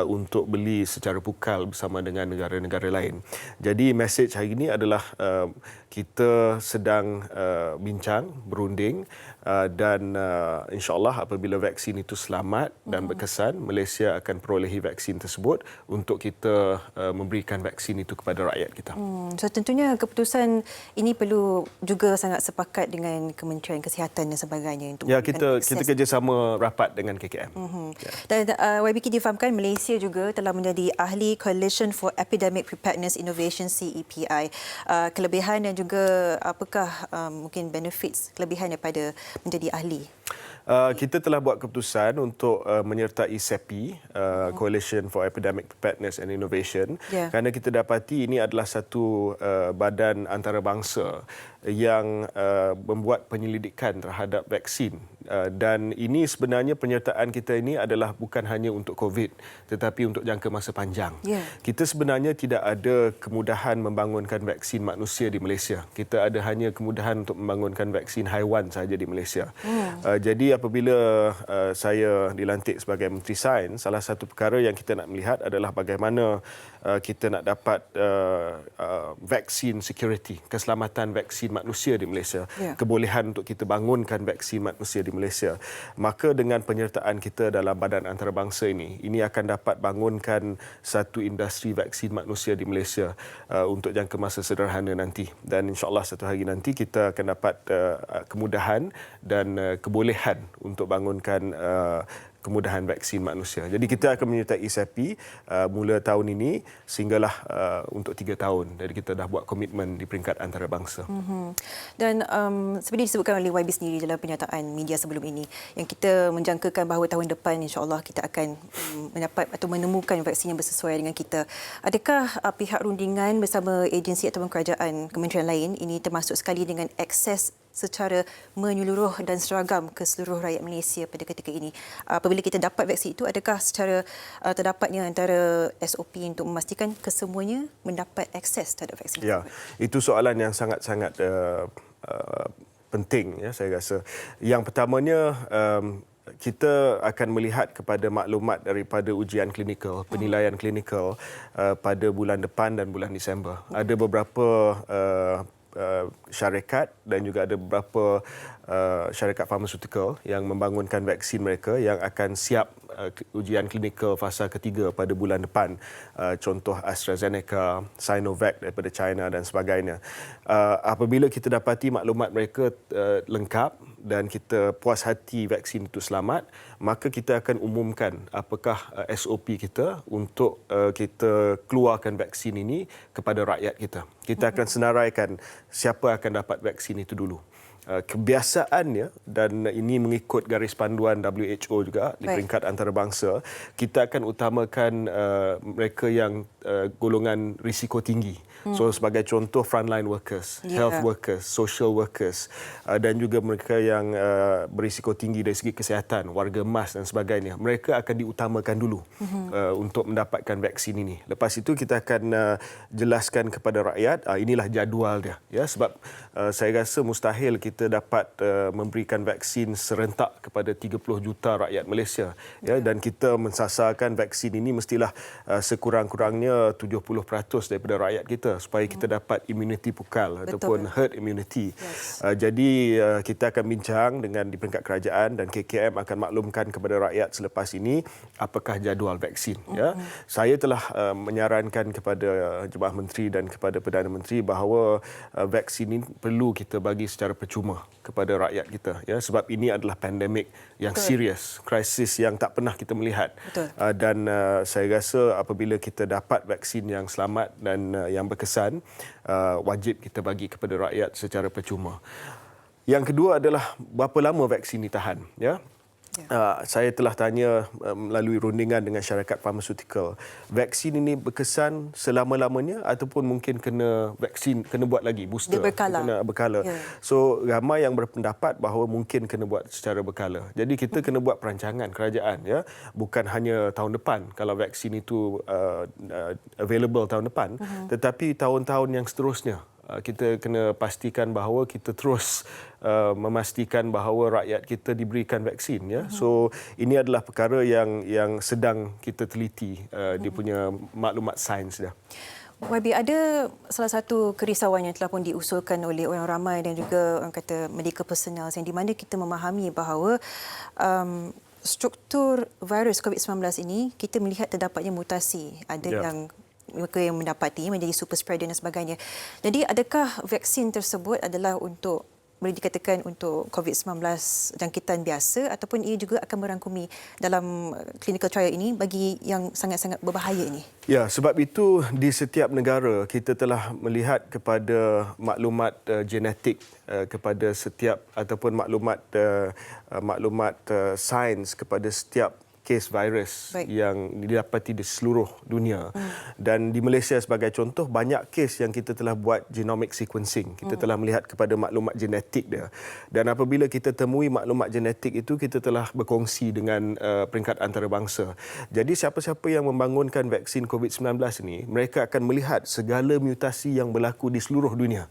untuk beli secara pukal bersama dengan negara-negara lain. Jadi mesej hari ini adalah kita sedang bincang, berunding dan insya-Allah apabila vaksin itu selamat dan berkesan, Malaysia akan perolehi vaksin tersebut untuk kita memberikan vaksin itu kepada rakyat kita. So tentunya keputusan ini perlu juga sangat sepakat dengan Kementerian Kesihatan dan sebagainya untuk kita kerjasama rapat dengan KKM. Dan YBK difahamkan Malaysia juga telah menjadi ahli Coalition for Epidemic Preparedness Innovation CEPI. Kelebihan dan juga apakah mungkin benefits kelebihan daripada menjadi ahli? Kita telah buat keputusan untuk menyertai CEPI, Coalition for Epidemic Preparedness and Innovation, kerana kita dapati ini adalah satu badan antarabangsa yang membuat penyelidikan terhadap vaksin. Dan ini sebenarnya penyertaan kita ini adalah bukan hanya untuk COVID tetapi untuk jangka masa panjang. Kita sebenarnya tidak ada kemudahan membangunkan vaksin manusia di Malaysia. Kita ada hanya kemudahan untuk membangunkan vaksin haiwan sahaja di Malaysia. Jadi apabila saya dilantik sebagai Menteri Sains, salah satu perkara yang kita nak melihat adalah bagaimana kita nak dapat vaksin security, keselamatan vaksin manusia di Malaysia, kebolehan untuk kita bangunkan vaksin manusia di Malaysia. Maka dengan penyertaan kita dalam badan antarabangsa ini akan dapat bangunkan satu industri vaksin manusia di Malaysia untuk jangka masa sederhana nanti. Dan insya-Allah satu hari nanti kita akan dapat kemudahan dan kebolehan untuk bangunkan kemudahan vaksin manusia. Jadi kita akan menyertai CEPI mula tahun ini sehinggalah untuk 3 tahun. Jadi kita dah buat komitmen di peringkat antarabangsa. Dan seperti disebutkan oleh YB sendiri dalam pernyataan media sebelum ini, yang kita menjangkakan bahawa tahun depan insya-Allah kita akan mendapat atau menemukan vaksin yang bersesuaian dengan kita. Adakah pihak rundingan bersama agensi atau kerajaan kementerian lain ini termasuk sekali dengan akses secara menyeluruh dan seragam ke seluruh rakyat Malaysia pada ketika ini? Apabila kita dapat vaksin itu, adakah secara terdapatnya antara SOP untuk memastikan kesemuanya mendapat akses terhadap vaksin tersebut? Itu soalan yang sangat-sangat penting, saya rasa. Yang pertamanya, kita akan melihat kepada maklumat daripada ujian klinikal, penilaian klinikal pada bulan depan dan bulan Disember. Ada beberapa syarikat dan juga ada beberapa syarikat farmaceutical yang membangunkan vaksin mereka yang akan siap ujian klinikal fasa ketiga pada bulan depan. Contoh AstraZeneca, Sinovac daripada China dan sebagainya. Apabila kita dapati maklumat mereka lengkap dan kita puas hati vaksin itu selamat, maka kita akan umumkan apakah SOP kita untuk kita keluarkan vaksin ini kepada rakyat kita. Kita akan senaraikan siapa akan dapat vaksin itu dulu. Kebiasaannya, dan ini mengikut garis panduan WHO juga di peringkat antarabangsa, kita akan utamakan mereka yang golongan risiko tinggi. So sebagai contoh frontline workers, health workers, social workers dan juga mereka yang berisiko tinggi dari segi kesihatan, warga emas dan sebagainya. Mereka akan diutamakan dulu untuk mendapatkan vaksin ini. Lepas itu kita akan jelaskan kepada rakyat, inilah jadual dia. Sebab saya rasa mustahil kita dapat memberikan vaksin serentak kepada 30 juta rakyat Malaysia. Dan kita mensasarkan vaksin ini mestilah sekurang-kurangnya 70% daripada rakyat kita supaya kita dapat immunity pukal ataupun herd immunity. Jadi kita akan bincang dengan di peringkat kerajaan dan KKM akan maklumkan kepada rakyat selepas ini apakah jadual vaksin. Saya telah menyarankan kepada Jemaah Menteri dan kepada Perdana Menteri bahawa vaksin ini perlu kita bagi secara percuma kepada rakyat kita, sebab ini adalah pandemik yang serius, krisis yang tak pernah kita melihat. Dan saya rasa apabila kita dapat vaksin yang selamat dan yang berkesan, wajib kita bagi kepada rakyat secara percuma. Yang kedua adalah berapa lama vaksin ditahan. Saya telah tanya melalui rundingan dengan syarikat farmaceutical, vaksin ini berkesan selama-lamanya ataupun mungkin kena buat lagi booster, Dia berkala. kena berkala. So ramai yang berpendapat bahawa mungkin kena buat secara berkala. Jadi kita kena buat perancangan kerajaan, ya, bukan hanya tahun depan kalau vaksin itu available tahun depan, tetapi tahun-tahun yang seterusnya. Kita kena pastikan bahawa kita terus memastikan bahawa rakyat kita diberikan vaksin, ya. So ini adalah perkara yang sedang kita teliti dia punya maklumat sains dia. YB, ada salah satu kerisauan yang telah pun diusulkan oleh orang ramai dan juga orang kata medical personnel yang di mana kita memahami bahawa struktur virus COVID-19 ini kita melihat terdapatnya mutasi. Ada yang mereka yang mendapati menjadi super spreader dan sebagainya. Jadi adakah vaksin tersebut adalah untuk boleh dikatakan untuk COVID-19 jangkitan biasa ataupun ia juga akan merangkumi dalam clinical trial ini bagi yang sangat-sangat berbahaya ini? Ya, sebab itu di setiap negara kita telah melihat kepada maklumat genetik kepada setiap ataupun maklumat sains kepada setiap kes virus yang didapati di seluruh dunia. Dan di Malaysia sebagai contoh, banyak kes yang kita telah buat genomic sequencing. Kita telah melihat kepada maklumat genetik dia. Dan apabila kita temui maklumat genetik itu, kita telah berkongsi dengan peringkat antarabangsa. Jadi siapa-siapa yang membangunkan vaksin COVID-19 ini, mereka akan melihat segala mutasi yang berlaku di seluruh dunia.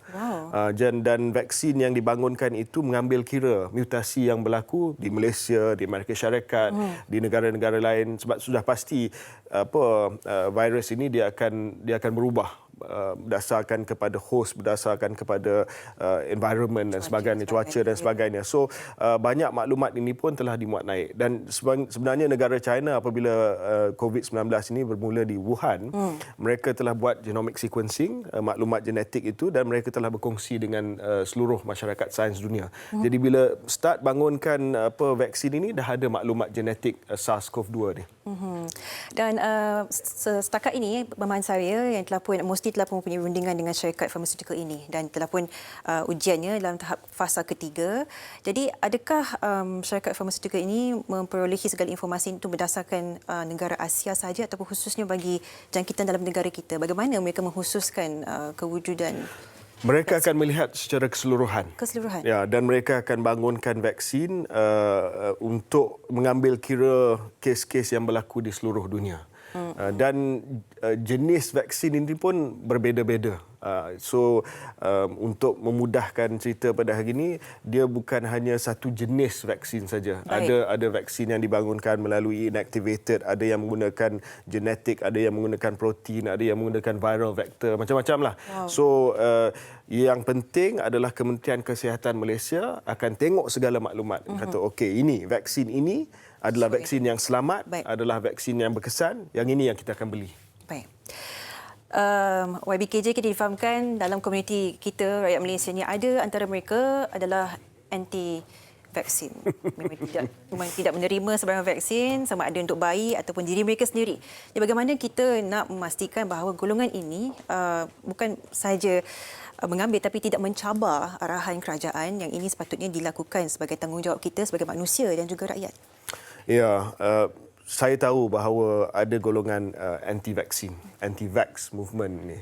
Dan vaksin yang dibangunkan itu mengambil kira mutasi yang berlaku di Malaysia, di Amerika Syarikat, di negara-negara lain, sebab sudah pasti virus ini dia akan berubah berdasarkan kepada host, berdasarkan kepada environment dan sebagainya, cuaca dan sebagainya. So banyak maklumat ini pun telah dimuat naik. Dan sebenarnya negara China apabila COVID-19 ini bermula di Wuhan, mereka telah buat genomic sequencing, maklumat genetik itu, dan mereka telah berkongsi dengan seluruh masyarakat sains dunia. Jadi bila start bangunkan vaksin ini, dah ada maklumat genetik SARS-CoV-2 ni. Dan setakat ini pemahaman saya yang telah pun telah pun mempunyai rundingan dengan syarikat farmaceutical ini dan telah pun ujiannya dalam tahap fasa ketiga. Jadi adakah syarikat farmaceutical ini memperolehi segala informasi itu berdasarkan negara Asia sahaja ataupun khususnya bagi jangkitan dalam negara kita? Bagaimana mereka mengkhususkan kewujudan? Mereka akan melihat secara keseluruhan. Ya, dan mereka akan bangunkan vaksin untuk mengambil kira kes-kes yang berlaku di seluruh dunia. Dan jenis vaksin ini pun berbeza-beza. Untuk memudahkan cerita pada hari ini, dia bukan hanya satu jenis vaksin saja. Ada vaksin yang dibangunkan melalui inactivated, ada yang menggunakan genetik, ada yang menggunakan protein, ada yang menggunakan viral vector, macam-macam lah. Yang penting adalah Kementerian Kesihatan Malaysia akan tengok segala maklumat. Kata, okey, ini vaksin ini adalah vaksin yang selamat, adalah vaksin yang berkesan, yang ini yang kita akan beli. Baik. YBKJ kita difahamkan dalam komuniti kita, rakyat Malaysia ni, ada antara mereka adalah anti-vaksin. Memang tidak menerima sebarang vaksin, sama ada untuk bayi ataupun diri mereka sendiri. Jadi bagaimana kita nak memastikan bahawa golongan ini bukan sahaja mengambil tapi tidak mencabar arahan kerajaan yang ini sepatutnya dilakukan sebagai tanggungjawab kita sebagai manusia dan juga rakyat? Ya, saya tahu bahawa ada golongan anti-vaksin, anti-vax movement ni.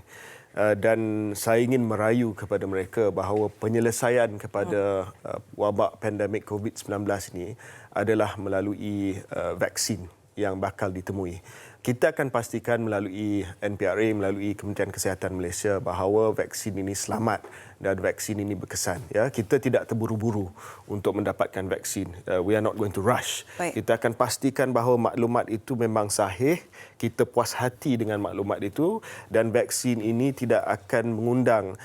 Dan saya ingin merayu kepada mereka bahawa penyelesaian kepada wabak pandemik COVID-19 ini adalah melalui vaksin yang bakal ditemui. Kita akan pastikan melalui NPRA, melalui Kementerian Kesihatan Malaysia bahawa vaksin ini selamat dan vaksin ini berkesan. Ya, kita tidak terburu-buru untuk mendapatkan vaksin. We are not going to rush. Kita akan pastikan bahawa maklumat itu memang sahih, kita puas hati dengan maklumat itu, dan vaksin ini tidak akan mengundang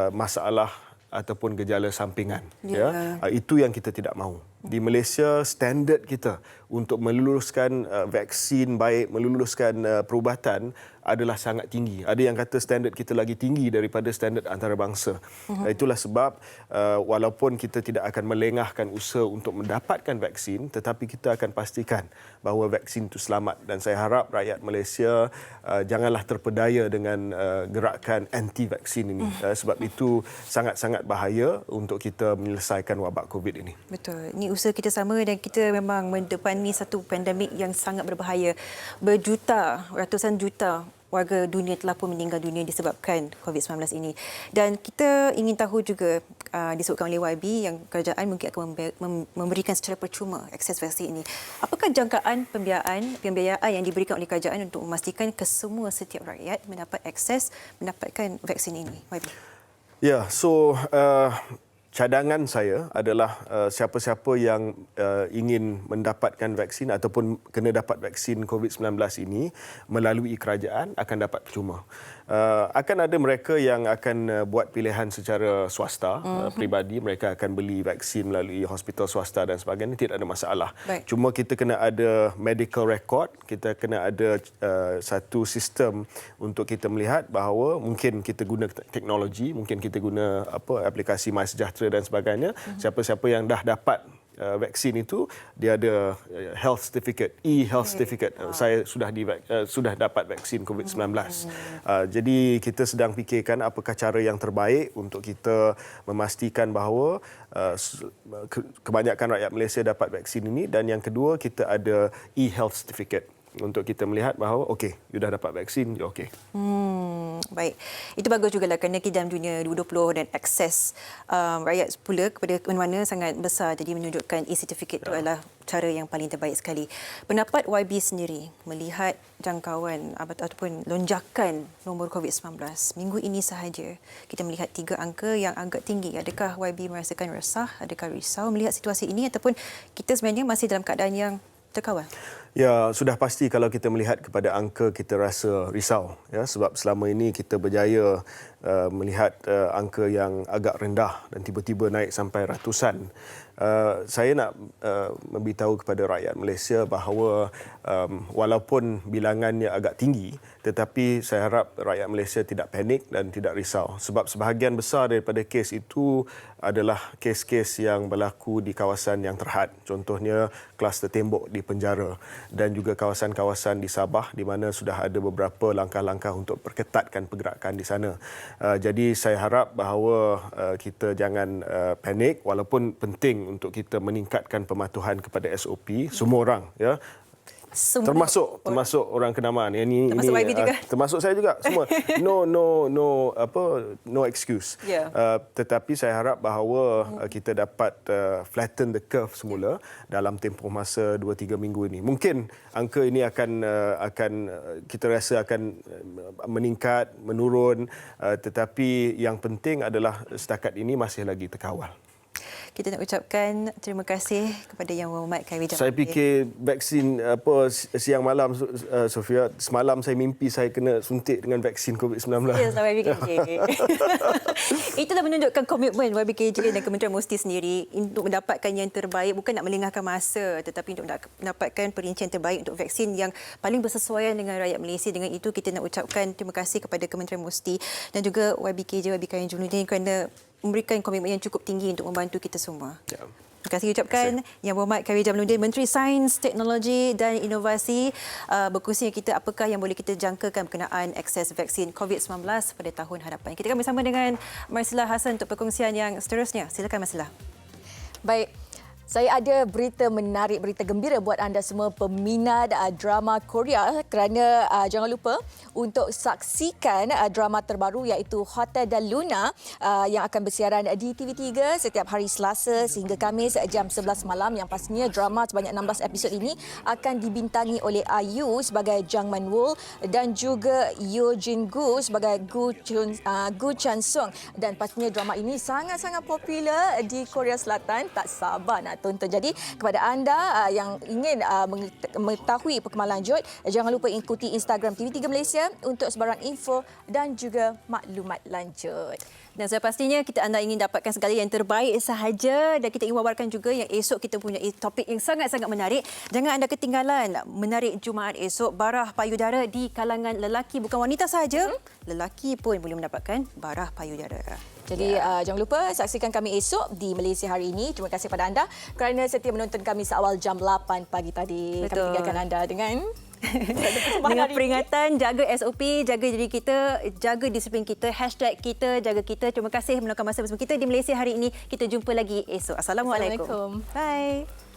masalah ataupun gejala sampingan. Ya, itu yang kita tidak mahu. Di Malaysia, standard kita untuk meluluskan vaksin baik, meluluskan perubatan adalah sangat tinggi. Ada yang kata standard kita lagi tinggi daripada standard antarabangsa. Itulah sebab walaupun kita tidak akan melengahkan usaha untuk mendapatkan vaksin, tetapi kita akan pastikan bahawa vaksin itu selamat. Dan saya harap rakyat Malaysia janganlah terpedaya dengan gerakan anti-vaksin ini. Sebab itu sangat-sangat bahaya untuk kita menyelesaikan wabak COVID ini. Betul. Ini usaha kita sama dan kita memang mendepani satu pandemik yang sangat berbahaya. Ratusan juta warga dunia telah pun meninggal dunia disebabkan COVID-19 ini. Dan kita ingin tahu juga, disebutkan oleh YB, yang kerajaan mungkin akan memberikan secara percuma akses vaksin ini. Apakah jangkaan pembiayaan yang diberikan oleh kerajaan untuk memastikan kesemua setiap rakyat mendapat akses, mendapatkan vaksin ini? YB. Ya, so cadangan saya adalah siapa-siapa yang ingin mendapatkan vaksin ataupun kena dapat vaksin COVID-19 ini melalui kerajaan akan dapat percuma. Akan ada mereka yang akan buat pilihan secara swasta, peribadi, mereka akan beli vaksin melalui hospital swasta dan sebagainya, tidak ada masalah. Baik. Cuma kita kena ada medical record, kita kena ada satu sistem untuk kita melihat bahawa mungkin kita guna teknologi, mungkin kita guna aplikasi MySejahtera dan sebagainya. Siapa-siapa yang dah dapat vaksin itu, dia ada health certificate, e-health certificate. Saya sudah dapat vaksin COVID-19. Jadi kita sedang fikirkan apakah cara yang terbaik untuk kita memastikan bahawa kebanyakan rakyat Malaysia dapat vaksin ini, dan yang kedua kita ada e-health certificate untuk kita melihat bahawa okey, you dah dapat vaksin, you okey. Baik. Itu bagus juga lah kerana kita dalam dunia 2020 dan akses rakyat pula kepada mana-mana sangat besar. Jadi menunjukkan e-certificate itu adalah cara yang paling terbaik sekali. Pendapat YB sendiri melihat jangkauan ataupun lonjakan nombor COVID-19 minggu ini sahaja, kita melihat 3 angka yang agak tinggi. Adakah YB merasakan resah? Adakah risau melihat situasi ini ataupun kita sebenarnya masih dalam keadaan yang terkawal? Ya, sudah pasti kalau kita melihat kepada angka kita rasa risau, ya, sebab selama ini kita berjaya melihat angka yang agak rendah dan tiba-tiba naik sampai ratusan. Saya nak memberitahu kepada rakyat Malaysia bahawa walaupun bilangannya agak tinggi, tetapi saya harap rakyat Malaysia tidak panik dan tidak risau, sebab sebahagian besar daripada kes itu adalah kes-kes yang berlaku di kawasan yang terhad. Contohnya kluster tembok di penjara dan juga kawasan-kawasan di Sabah di mana sudah ada beberapa langkah-langkah untuk perketatkan pergerakan di sana. Jadi saya harap bahawa kita jangan panik, walaupun penting untuk kita meningkatkan pematuhan kepada SOP semua orang, ya. Termasuk orang kenamaan. Ini YB juga. Termasuk saya juga semua. No excuse. Yeah. Tetapi saya harap bahawa kita dapat flatten the curve semula dalam tempoh masa 2-3 minggu ini. Mungkin angka ini akan kita rasa akan meningkat, menurun, tetapi yang penting adalah setakat ini masih lagi terkawal. Kita nak ucapkan terima kasih kepada Yang Berhormat KW Jamaluddin. Saya fikir vaksin siang malam, Sofia, semalam saya mimpi saya kena suntik dengan vaksin COVID-19. Ya, sama YBKJ. Itulah menunjukkan komitmen YBKJ dan Kementerian Musti sendiri untuk mendapatkan yang terbaik, bukan nak melengahkan masa, tetapi untuk mendapatkan perincian terbaik untuk vaksin yang paling bersesuaian dengan rakyat Malaysia. Dengan itu kita nak ucapkan terima kasih kepada Kementerian Musti dan juga YBKJ, YB Jamaluddin kerana memberikan komitmen yang cukup tinggi untuk membantu kita semua. Ya. Terima kasih ucapkan Yang Berhormat KW Jamaluddin, Menteri Sains, Teknologi dan Inovasi, berkongsi dengan kita apakah yang boleh kita jangkakan berkenaan akses vaksin COVID-19 pada tahun hadapan. Kita akan bersama dengan Marsilah Hassan untuk perkongsian yang seterusnya. Silakan Marsilah. Baik. Saya ada berita menarik, berita gembira buat anda semua peminat drama Korea, kerana jangan lupa untuk saksikan drama terbaru iaitu Hotel Del Luna yang akan bersiaran di TV3 setiap hari Selasa sehingga Khamis jam 11 malam, yang pastinya drama sebanyak 16 episod ini akan dibintangi oleh IU sebagai Jang Man-woo dan juga Yoo Jin-gu sebagai Gu Chan-sung, dan pastinya drama ini sangat-sangat popular di Korea Selatan. Tak sabar nak tonton. Jadi kepada anda yang ingin mengetahui perkembangan lanjut, jangan lupa ikuti Instagram TV3 Malaysia untuk sebarang info dan juga maklumat lanjut. Dan saya pastinya anda ingin dapatkan segala yang terbaik sahaja, dan kita ingin wawarkan juga yang esok kita punya topik yang sangat-sangat menarik. Jangan anda ketinggalan menarik Jumaat esok, barah payudara di kalangan lelaki, bukan wanita sahaja, lelaki pun boleh mendapatkan barah payudara. Jadi jangan lupa saksikan kami esok di Malaysia Hari Ini. Terima kasih kepada anda kerana setia menonton kami seawal jam 8 pagi tadi. Betul. Kami tinggalkan anda dengan Dengan peringatan, jaga SOP, jaga diri kita, jaga disiplin kita, #kita, jaga kita. Terima kasih meluangkan masa bersama kita di Malaysia hari ini. Kita jumpa lagi esok. Assalamualaikum. Assalamualaikum. Bye.